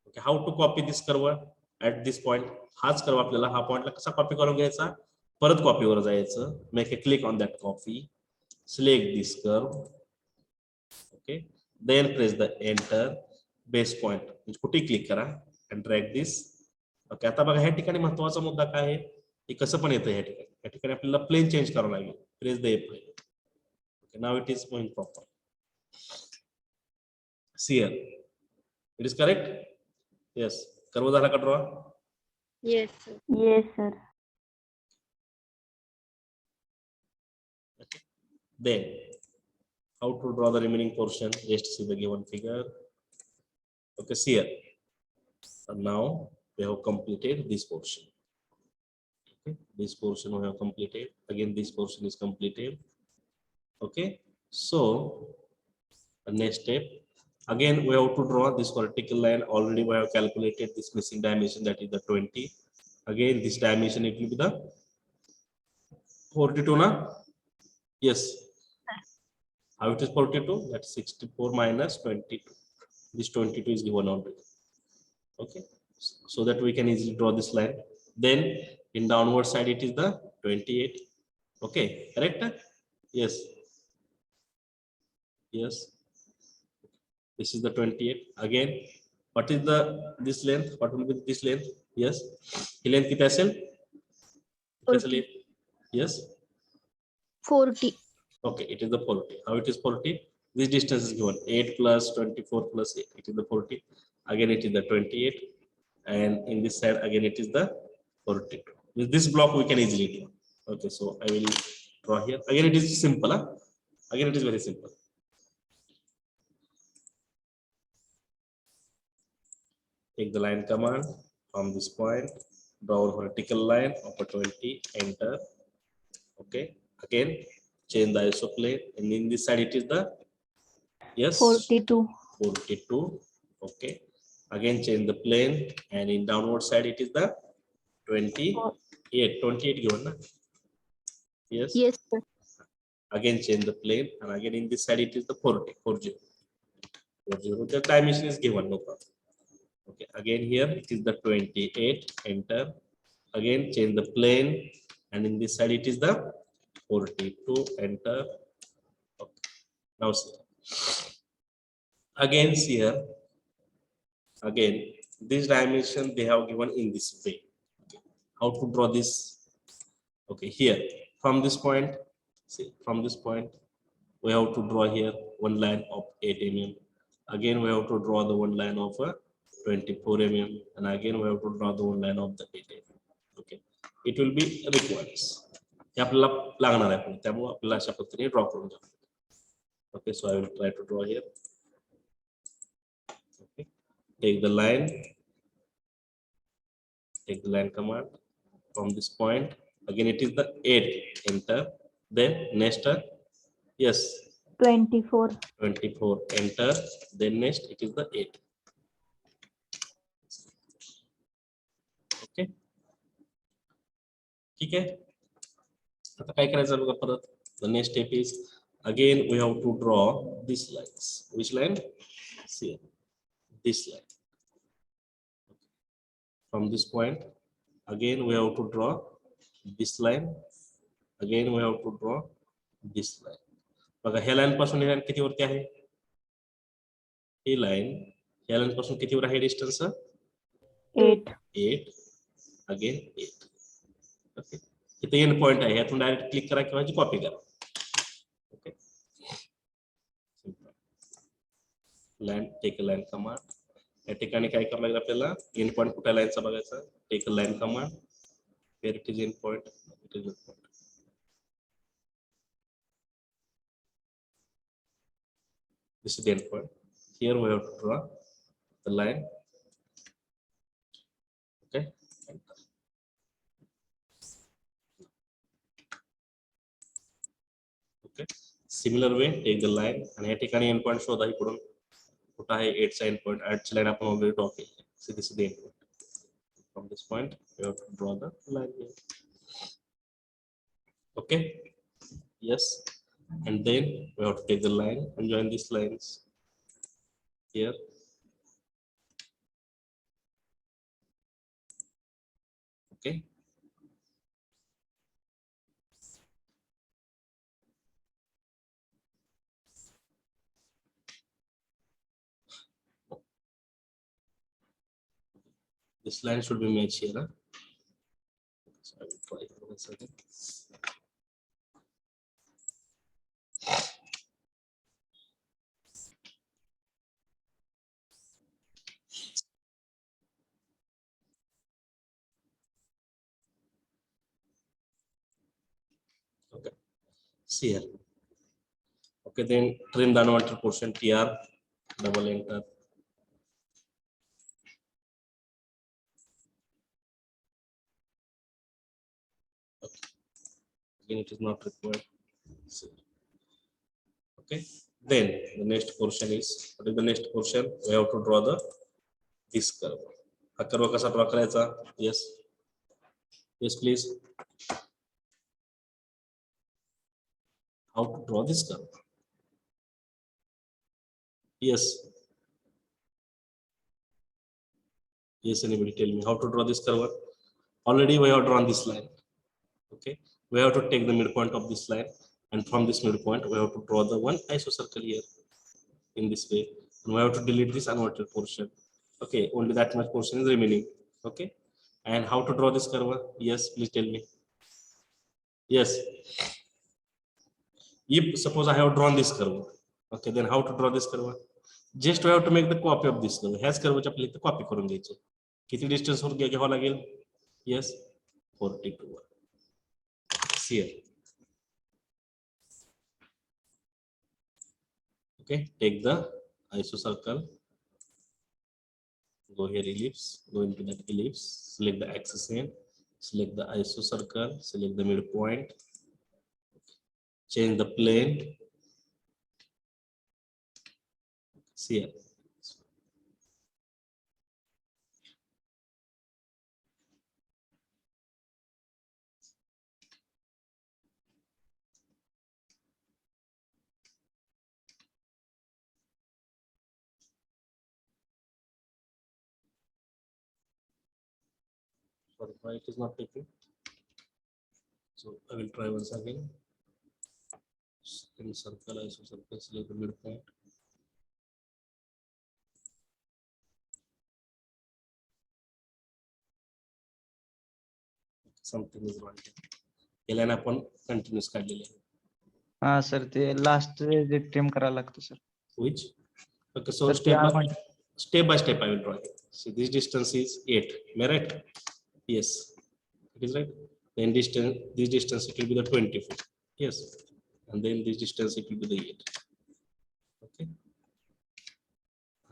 Okay, how to copy this curve at this point. हाच कर्व आपल्याला हा पॉइंटला कसा कॉपी करून घ्यायचा, परत कॉपीवर जायचं, make a click on that copy, select this curve. Okay, then press the enter, base point म्हणजे कुठे क्लिक करा अँड ड्रॅग दिस. ओके, आता बघा ह्या ठिकाणी महत्वाचा मुद्दा काय आहे, हे कसं पण येतं. ह्या ठिकाणी आपल्याला प्लेन चेंज करावं लागेल. Press the A plane. Okay, now it is going proper. See here, it is correct. Yes, curve झाला का draw? Yes, sir. Yes sir. Then how to draw the remaining portion? Just see the given figure. Okay, see here. And now we have completed this portion. Okay, this portion we have completed. Again, this portion is completed. Okay, so the next step. Again, we have to draw this vertical line. Already we have calculated this missing dimension, that is the 20. Again, this dimension it will be the 42 na? Yes. How it is 42? That's 64 minus 22. This 22 is given already. Okay, so that we can easily draw this line. Then in downward side it is the 28. Okay, correct? Yes. Yes. This is the 28. Again, what is the this length? What will be this length? Yes. The length किती असेल? किती असेल? Yes. 40. Okay, it is the 40. How it is 40? This distance is given 8 plus 24 plus 8. It is the 40. Again, it is the 28. And in this side, again, it is the 42. With this block, we can easily draw. Okay, so I will draw here. Again, it is simple. Huh? Again, it is very simple. Take the line command from this point. Draw a vertical line of a 20. Enter. Okay. Again, change the isoplane, and in this side it is the 42. 42. Okay, again change the plane, and in downward side it is the 28 given na? Yes. Yes, sir. Again change the plane, and again in this side it is the 40. The dimension is given, no problem. Okay, again here it is the 28. Enter. Again change the plane, and in this side it is the 42. Enter. Okay. Now see. Again see here. Again, this dimension they have given in this way. Okay. How to draw this? Okay, here from this point, see, from this point we have to draw here one line of 8 mm. Again, we have to draw the one line of 24 mm, and again we have to draw the one line of the 8 mm. Okay, it will be required. हे आपल्याला लागणार आहे, त्यामुळे आपल्याला अशा पद्धतीने draw करून घ्यावं. Okay, so I will try to draw here. Okay, take the line command from this point. Again, it is the 8. Enter. Then next, yes, 24. 24. Enter. Then next, it is the 8. Okay. ठीक आहे. आता काय करायचं बघा परत. The next step is, again we have to draw these lines. Which line? See, this line. From this point, again we have to draw this line. Again we have to draw this line. बघा ह्या line पासून ही line किती वरती आहे? ही line ह्या line पासून किती वर आहे डिस्टन्स? 8. 8. अगेन 8. ओके, इथे एंड पॉइंट आहे, यातून डायरेक्ट क्लिक करा किंवा कॉपी करा. Okay, line, take line command. या ठिकाणी काय करायला लागेल आपल्याला? एंड पॉइंट कुठल्या लाईनचा बघायचा. Take line command. Where it is end point, it is end point. This is the end point. Here we have to draw the line. Okay. Similar way take the line आणि या ठिकाणी and point शोधा इकडून कुठं आहे 8 चा and point 8 ची line आपण ऑलरेडी ड्रॉ केली so this is the end point from this point we have to draw the line okay yes and then we have to take the line and join these lines here okay this line should be matched here huh? So I will try for a second. Okay, see here. Okay, then trim the unwanted portion TR, double enter. Okay. Again, it is not required. See. Okay, then the next portion is, what is the next portion? We have to draw the this curve. हा curve कसा draw करायचा? Yes. Yes, please. How to draw this curve? Yes. Yes, anybody tell me how to draw this curve? Already we have drawn this line. Okay, we have to take the midpoint of this line, and from this midpoint we have to draw the one isocircle here in this way, and we have to delete this unwanted portion. Okay, only that much portion is remaining. Okay, and how to draw this curve? Yes, please tell me. Yes, if suppose I have drawn this curve, okay, then how to draw this curve? Just we have to make the copy of this curve. ह्याच कर्वची आपल्याला copy करून घ्यायची. किती distance वर घ्यावं लागेल? Yes, 42. See here. Okay, take the isocircle, go here ellipse, go into that ellipse, select the axis end, select the isocircle, select the midpoint, change the plane. See here. Sorry, why it is not taking? So I will try once again. In circle, isocircle, select the midpoint. Something is wrong here. हे line आपण continuous काढलेली आहे. हा sir ते last जे trim करायला लागतं sir. Which? Okay, so Sir, step by step I will draw it. See, this distance is 8. Am I right? Yes, it is right. Then this distance it will be the 24. Yes, and then this distance it will be the 8. Okay.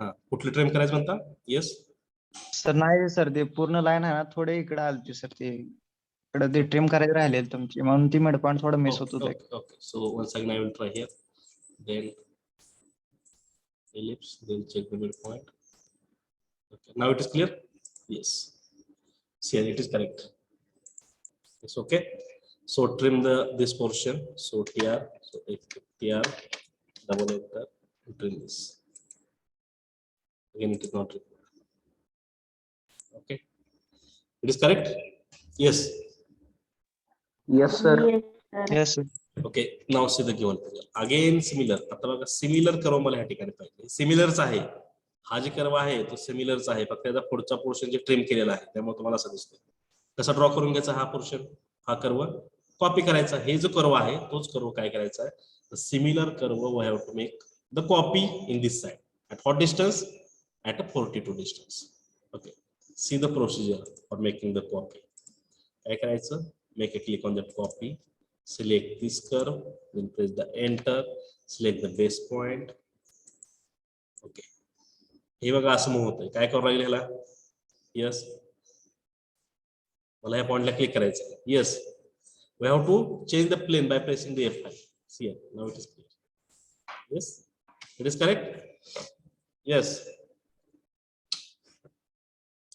हा कुठली trim करायचं म्हणता? Yes. Sir नाही sir ते पूर्ण line आहे ना थोडे इकडे आलती सर ते इकडे ते ट्रिम करायचे राहिले तुमची म्हणून ती मिड पॉइंट थोडं मिस होत होतं. Okay. So once again I will try here. Then ellipse. Then check the midpoint. Okay. Now it is clear. Yes. See, it is correct. It's okay. So trim this portion. So TR. So take TR. Double enter. And trim this. Again, it is not required. Okay. It is correct. Yes. Yes, sir. Yes, sir. Yes sir. Okay, now see the given figure. Again similar. आता बघा similar curve मला या ठिकाणी पाहिजे. सिमिलरच आहे. हा J curve आहे तो सिमिलरच आहे. फक्त त्याचा पुढचा पोर्शन जे ट्रिम केलेला आहे त्यामुळे तुम्हाला असं दिसतंय. कसा ड्रॉ करून घ्यायचा हा पोर्शन? हा कर्व कॉपी करायचा. हे जो कर्व आहे तोच कर्व काय करायचा आहे? Similar curve we have to make the copy in this side. At what distance? At a 42 distance. Okay. See the procedure for making the copy. काय करायचं? Make a click on that copy. Select this curve, then press the enter, select the base point. Okay. हे बघा असं move होतंय. काय करावं लागेल ह्याला? Yes. मला या पॉइंटला क्लिक करायचं आहे. Yes. We have to change the plane by pressing the F5. See here. Now it is clear. Yes, it is correct. Yes,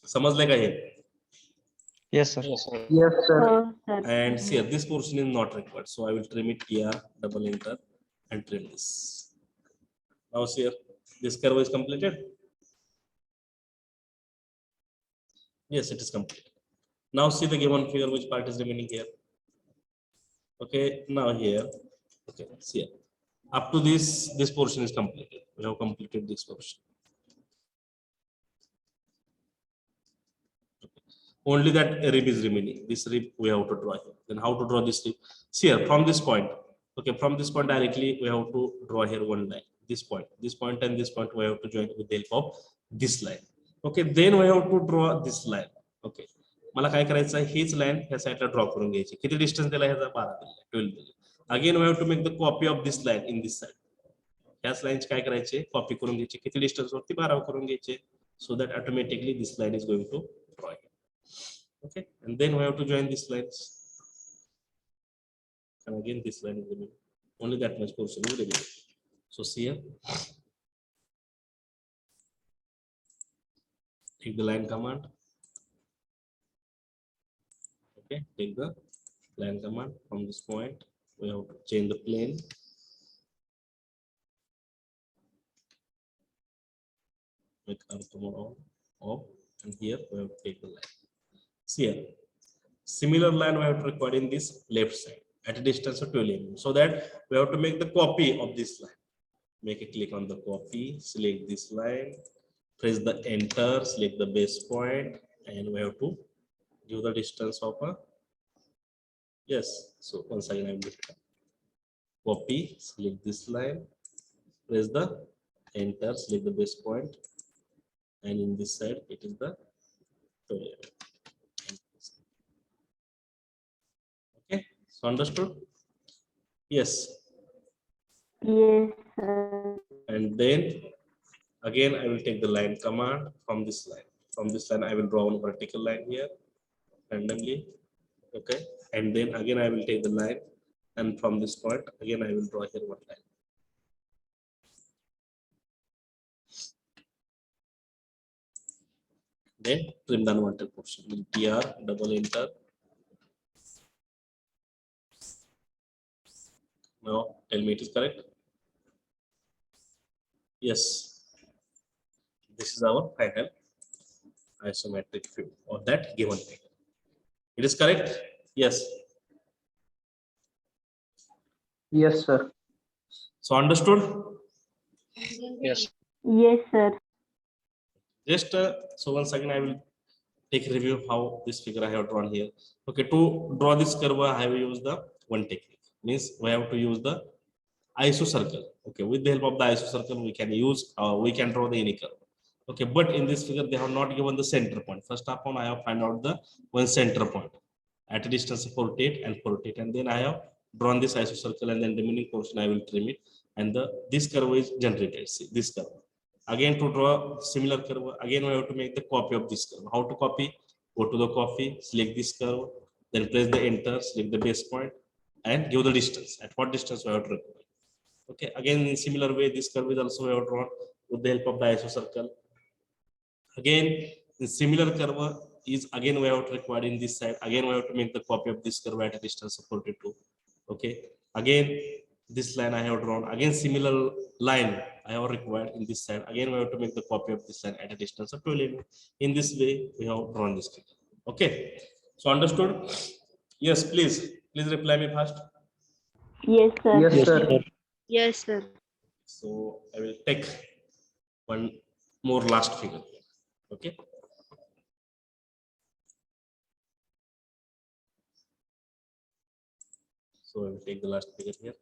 समजले का हे? Yes sir. Yes, sir. Yes, sir. हो sir. And see here, this portion is not required, so I will trim it here, double enter and trim this. Now see here, this curve is completed. Yes, it is complete. Now see the given figure, which part is remaining here. Okay, now here, okay, see here, up to this portion is completed. We have completed this portion. Only that rib is remaining. This rib we have to draw here. Then how to draw this rib? See here, from this point. Okay, from this point directly we have to draw here one line. This point and this point we have to join with the help of this line. Okay, then we have to draw this line. Okay, मला काय करायचं आहे, हीच line ह्या साईडला draw करून घ्यायची. किती डिस्टन्स दिला ह्याचा? 12 दिला, 12 दिला. Again we have to make the copy of this line in this side. ह्याच लाईनची काय करायचे, कॉपी करून घ्यायची. किती डिस्टन्स वरती? 12 करून घ्यायचे. So that automatically this line is going to draw. Okay, and then we have to join these lines, and again this line is remaining. Only that much portion is remaining. So see here, take the line command. Okay, take the line command. From this point we have to change the plane. Make orthogonal off, and here we have to take the line. See here, similar line we have to record in this left side at a distance of 12 mm. So that we have to make the copy of this line. Make a click on the copy, select this line, press the enter, select the base point, and we have to give the distance of a, yes. So once again I will copy, select this line, press the enter, select the base point, and in this side it is the 12 mm. Okay, so understood? Yes. Yes, sir. And then again I will take the line command from this line. From this line I will draw one vertical line here randomly. Okay, and then again I will take the line, and from this point again I will draw here one line. Then trim the unwanted portion. With TR, double enter. Now tell me it is correct. Yes, this is our final isometric view of that given thing. It is correct. Yes. Yes, sir. So understood. Yes. Yes, sir. Just so once again I will take a review of how this figure I have drawn here. Okay, to draw this curve I have used the one technique. Means we have to use the isocircle. Okay, with the help of the isocircle we can use we can draw the any curve. Okay, but in this figure they have not given the center point. First of all I have find out the one center point at a distance of 48 and 48, and then I have drawn this isocircle, and then the remaining portion I will trim it, and this curve is generated. See this curve. Again, to draw similar curve, again we have to make the copy of this curve. How to copy? Go to the copy, select this curve, then press the enter, select the base point, and give the distance. At what distance we have to record. Okay, again in similar way this curve is also we have drawn with the help of the isocircle. Again, the similar curve is again we have to record in this side. Again we have to make the copy of this curve at a distance of 42. Okay, again this line I have drawn. Again similar line I have required in this side. Again we have to make the copy of this line at a distance of 12 mm. In this way we have drawn this figure. Okay, so understood? Yes, please reply me fast. Yes, sir. Yes, Yes, sir. sir. Yes, sir. So I will take one more last figure. Okay. So I will take the last figure here.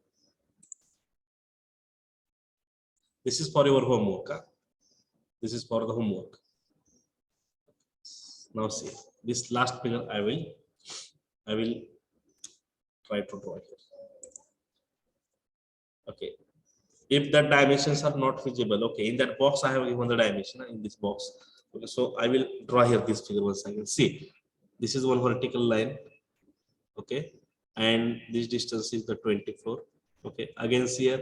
This is for your homework. Huh? This is for the homework. Now see this last figure I will try to draw here. Okay. If the dimensions are not feasible, okay, in that box I have given the dimension in this box. Okay, so I will draw here this figure once again. See, this is one vertical line. Okay, and this distance is the 24. Okay, again see here,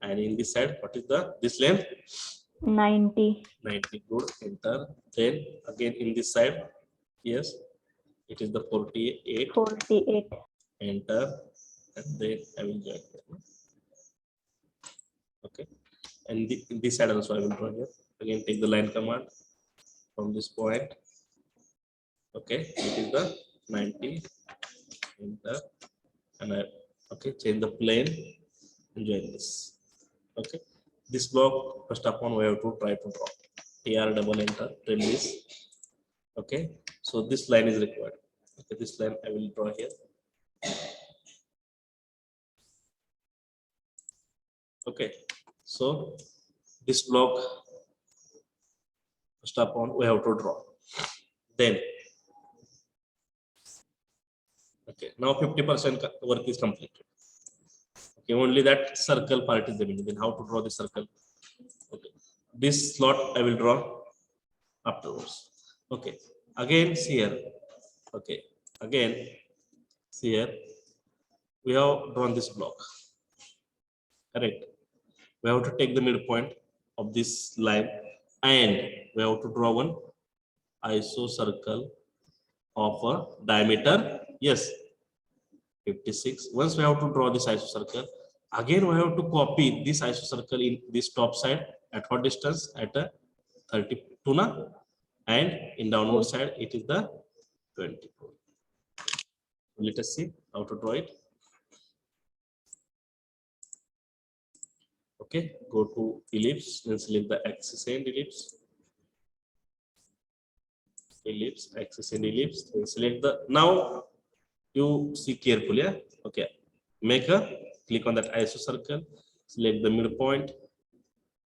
And in this side, what is this length? 90. 90. Good. Enter. Then again in this side, yes, it is the 48. 48. Enter. And then I will join here. Okay. And in this side also I will draw here. Again, take the line command from this point. Okay, it is the 90. Enter. And I change the plane and join this. Okay, this block first upon we have to try to draw. TR double enter, trim this. Okay, so this line is required. Okay, this line I will draw here. Okay, so this block first upon we have to draw. Then, okay, now 50% work is completed. Okay, only that circle part is remaining. Then how to draw the circle? Okay, this slot I will draw afterwards. Okay, again see here. Okay, again see here. We have drawn this block. Correct. We have to take the midpoint of this line and we have to draw one isocircle of a diameter. Yes, 56. Once we have to draw this isocircle, again we have to copy this isocircle in this top side at what distance? At a 32 na? And in downward side it is the 24. Let us see how to draw it. Okay, go to ellipse, then select the axis and ellipse. Ellipse, axis and ellipse, then select the, now you see carefully, yeah? Okay, click on that isocircle, select the midpoint,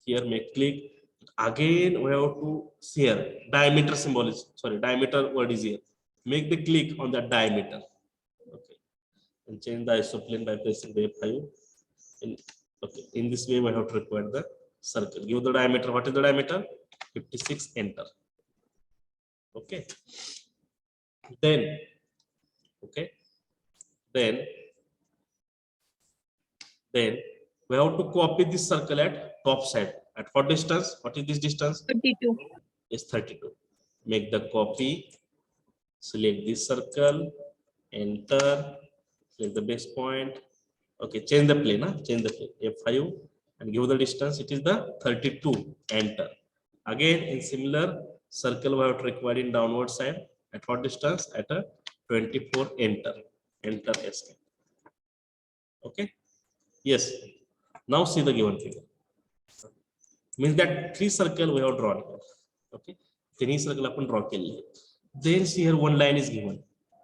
here make click, again we have to see here, diameter symbol is, sorry, diameter word is here, make the click on that diameter, okay, and change the isoplane by pressing the F5, and okay, in this way we have to require the circle, give the diameter, what is the diameter? 56, enter. Okay, then we have to copy this circle at top side. At what distance? What is this distance? 32. Is 32. Make the copy, select this circle, enter, select the base point. Okay, change the plane, change the plane, F5, and give the distance. It is the 32, enter. Again, in similar circle, we have to require in downward side. At what distance? At a 24, enter. Enter escape. Okay. Yes. Now see the given figure. Means that 3 circle we have drawn here. Okay. 3 circle upon draw केले. Then see here one line is given.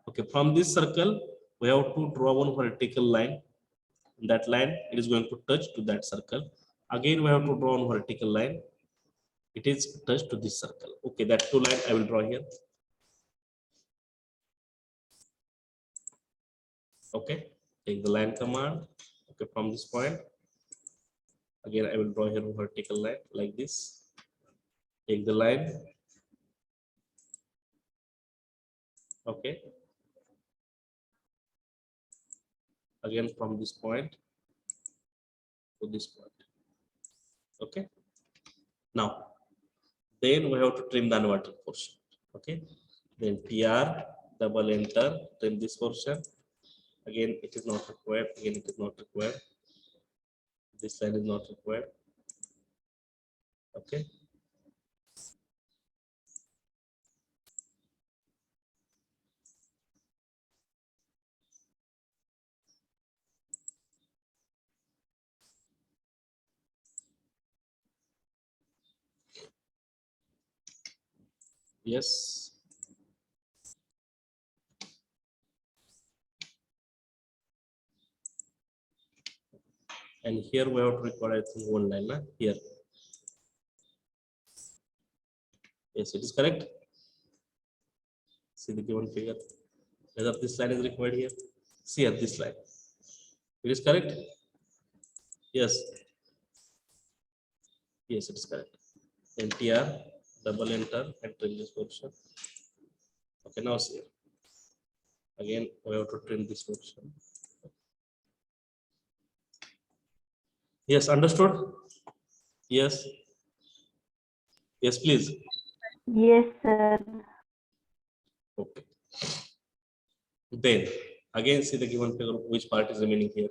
Okay. From this circle, we have to draw one vertical line. That line it is going to touch to that circle. Again, we have to draw one vertical line. It is touched to this circle. Okay, that 2 line I will draw here. Okay, take the line command. Okay, from this point. Again, I will draw here a vertical line like this. Take the line. Okay. Again, from this point to this point. Okay. Now, then we have to trim the unwanted portion. Okay. Then PR, double enter, trim this portion. Again, it is not required. Again, it is not required. This line is not required. Okay. Yes. And here we have to record, I think, one line here. Yes, it is correct. See the given figure. Whether this line is required here. See here this line. It is correct. Yes. Yes, it is correct. NTR, double enter, and trim this portion. Okay, now see. Again, we have to trim this portion. Yes, understood? Yes. Yes, please. Yes, sir. Okay. Then again see the given figure, which part is remaining here.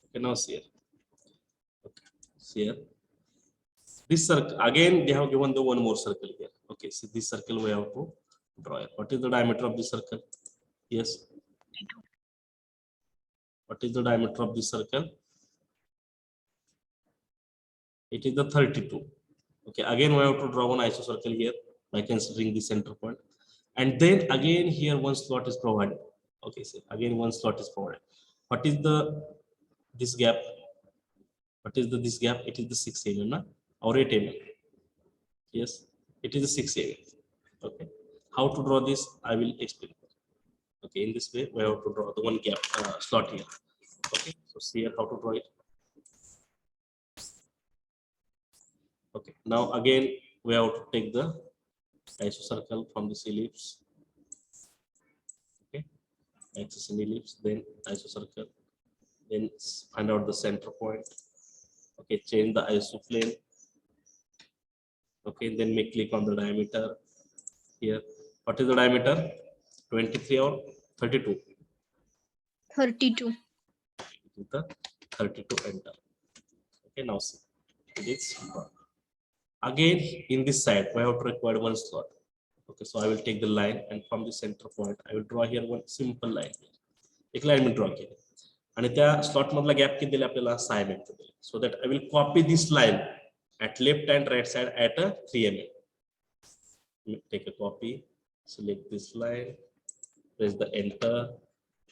Okay, now see here. Okay, see here. This circle again they have given the one more circle here. Okay, see this circle we have to draw it. What is the diameter of this circle? Yes. What is the diameter of this circle? It is the 32. Okay, again we have to draw one isocircle here by considering the center point. And then again here one slot is provided. Okay, so again one slot is provided. What is the this gap? What is the this gap? It is the 6 mm na? Or 8 mm. Yes, it is the 6 mm. Okay, how to draw this? I will explain. Okay, in this way we have to draw the one gap slot here. Okay, so see here how to draw it. Okay, now again we have to take the isocircle from this ellipse. Okay, axis and ellipse, then isocircle, then find out the center point. Okay, change the isoplane. Okay, then make click on the diameter here. What is the diameter? 23 or 32? 32. It is the 32, enter. Okay, now see. It is drawn. Again, in this side, we have to require one slot. Okay, so I will take the line and from the center point, I will draw here one simple line. एक line मी draw केली आणि त्या slot मधला gap किती दिला आपल्याला 6 mm दिला. So that I will copy this line at left and right side at a 3 mm. Take a copy, select this line, press the enter,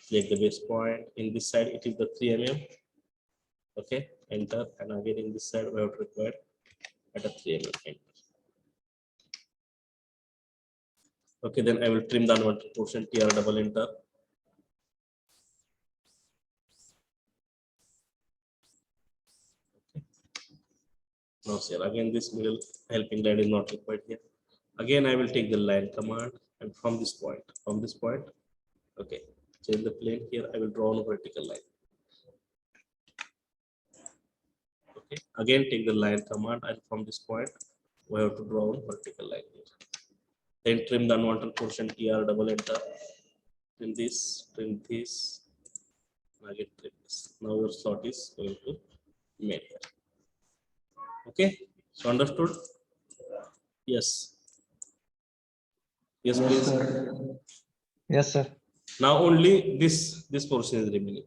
select the base point. In this side, it is the 3 mm. Okay, enter, and again in this side, we have to require at a 3 mm. Enter. Okay, then I will trim the unwanted portion, TR double enter. Okay. Now here again this middle helping line is not required here. Again I will take the line command and from this point, okay, change the plane here. I will draw on a vertical line. Okay, again take the line command and from this point we have to draw on vertical line here. Then trim the unwanted portion, TR double enter. Trim this, and again trim this. Now your slot is going to made here. Okay, so understood? Yes. Yes, Yes, please. sir. Yes, sir. Now only this portion is remaining.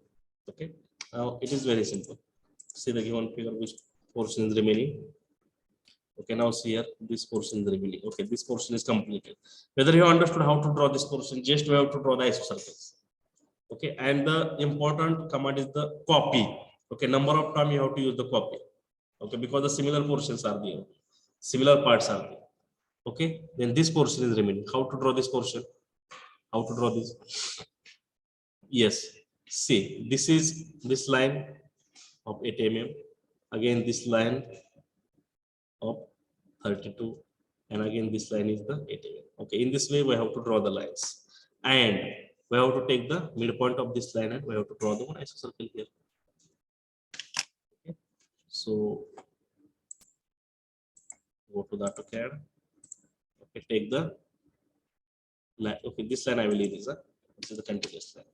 Okay, now it is very simple. See the given figure which portion is remaining. Okay, now see here this portion is remaining. Okay, this portion is completed. Whether you understood how to draw this portion, just we have to draw the isocircles. Okay, and the important command is the copy. Okay, number of time you have to use the copy. Okay, because the similar portions are there, similar parts are there. Okay, then this portion is remaining. How to draw this portion? How to draw this? Yes, see, this is this line of 8 mm. Again, this line of 32, and again this line is the 8 mm. Okay, in this way we have to draw the lines, and we have to take the midpoint of this line and we have to draw the one isocircle here. Okay, so go to the AutoCAD. Okay, take the line. Okay, this line I will erase. This is the continuous line.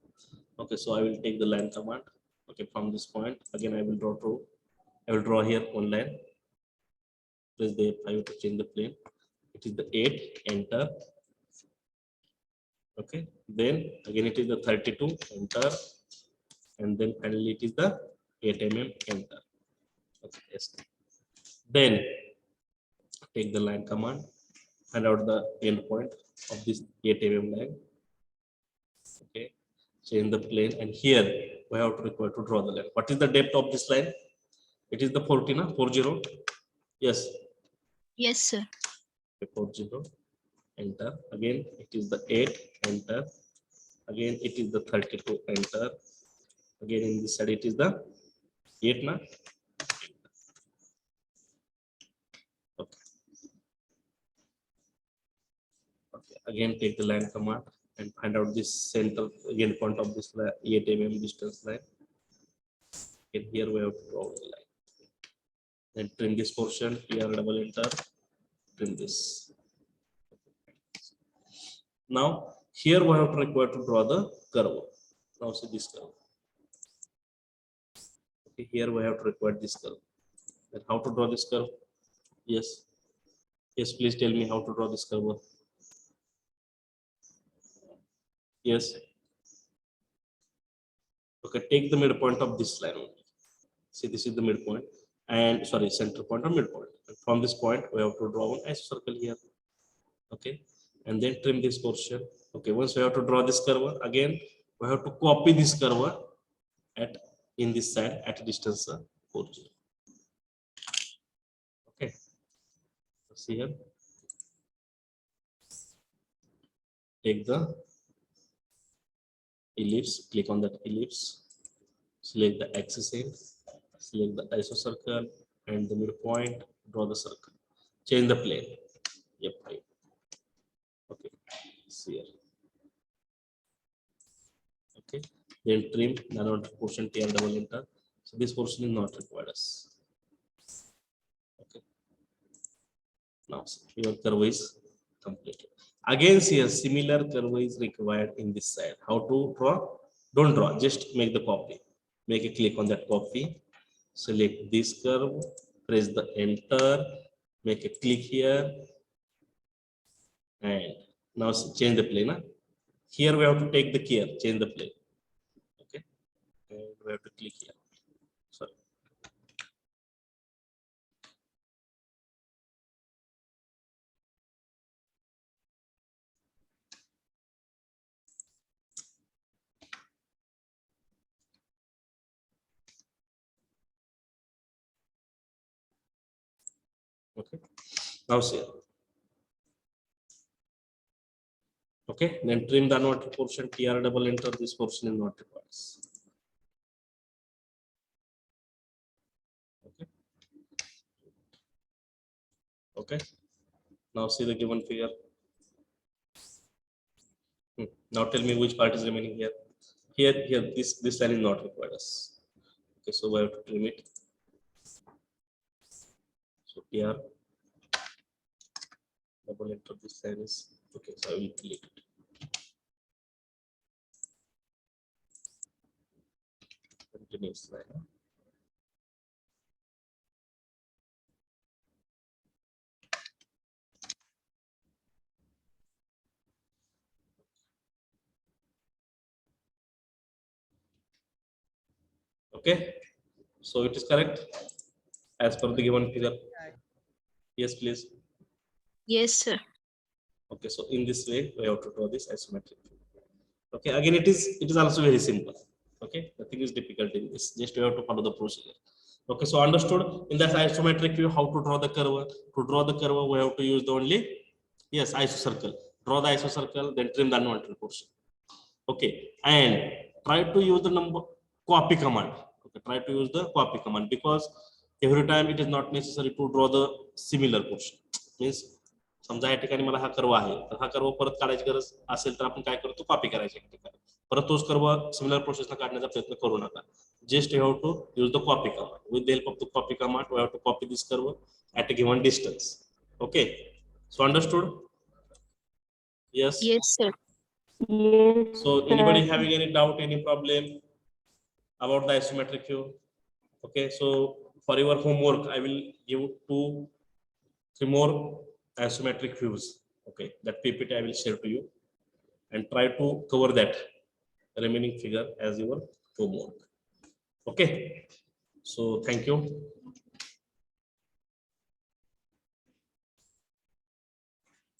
Okay, so I will take the line command. Okay, from this point again I will draw through. I will draw here one line. Press the F5 to change the plane. It is the 8, enter. Okay, then again it is the 32, enter, and then finally it is the 8 mm, enter. Okay, yes. Then take the line command, find out the end point of this 8 mm line. Okay, change the plane, and here we have to require to draw the line. What is the depth of this line? It is the 40, 40. Yes. Yes, sir. 40, enter. Again it is the 8, enter. Again it is the 32, enter. Again in this side it is the 8 na. Okay. Okay. Again take the line command and find out this center again point of this 8 mm distance line. And here we have to draw the line. Then trim this portion, PR double enter, trim this. Now here we have to require to draw the curve. Now see this curve. Okay, here we have to require this curve. And how to draw this curve? Yes. Yes, please tell me how to draw this curve. Yes. Okay, take the midpoint of this line only. See, this is the midpoint, and sorry, center point or midpoint. And from this point, we have to draw one isocircle here. Okay, and then trim this portion. Okay, once we have to draw this curve, again we have to copy this curve at in this side at a distance 4. Okay, see here. Take the ellipse, click on that ellipse, select the axis end, select the isocircle and the midpoint, draw the circle, change the plane. Yep, right. Okay, see here. Okay, then trim the unwanted portion, TR double enter. So this portion is not required. Okay, now your curve is completed. Again, here similar curve is required in this side. How to draw? Don't draw, just make the copy. Make a click on that copy. Select this curve, press the enter, make a click here, and now change the plane. Huh? Here we have to take the care, change the plane. Okay, and we have to click here. Sorry. Okay, now see. Okay, then trim the unwanted portion, TR double enter, this portion is not required. Okay. Okay, now see the given figure. Now tell me which part is remaining here. Here, this line is not required. Okay, so we have to trim it. So here, double enter this line is okay. So I will delete it. Continuous line. Okay, so it is correct as per the given figure. Yes, please. Yes, sir. Okay, so in this way we have to draw this isometric view. Okay, again it is also very simple. Okay, nothing is difficult in this. Just you have to follow the procedure. Okay, so understood. In that isometric view, how to draw the curve? To draw the curve, we have to use the only isocircle. Draw the isocircle, then trim the unwanted portion. Okay, and try to use the copy command. Okay, try to use the copy command because every time it is not necessary to draw the similar portion. Means समजा या ठिकाणी मला हा curve आहे तर हा curve परत काढायची गरज असेल तर आपण काय करतो कॉपी करायची परत तोच कर्व सिमिलर प्रोसेसला काढण्याचा प्रयत्न करू नका just you have to use the copy command with the help of the copy command we have to copy this curve at a given distance. Okay, so understood? Yes. Yes, sir. Yes, So anybody sir. having any doubt, any problem about the isometric view? Okay, so for your homework I will give 2-3 more isometric views. Okay, that PPT I will share to you and try to cover that remaining figure as your homework. Okay, so thank you.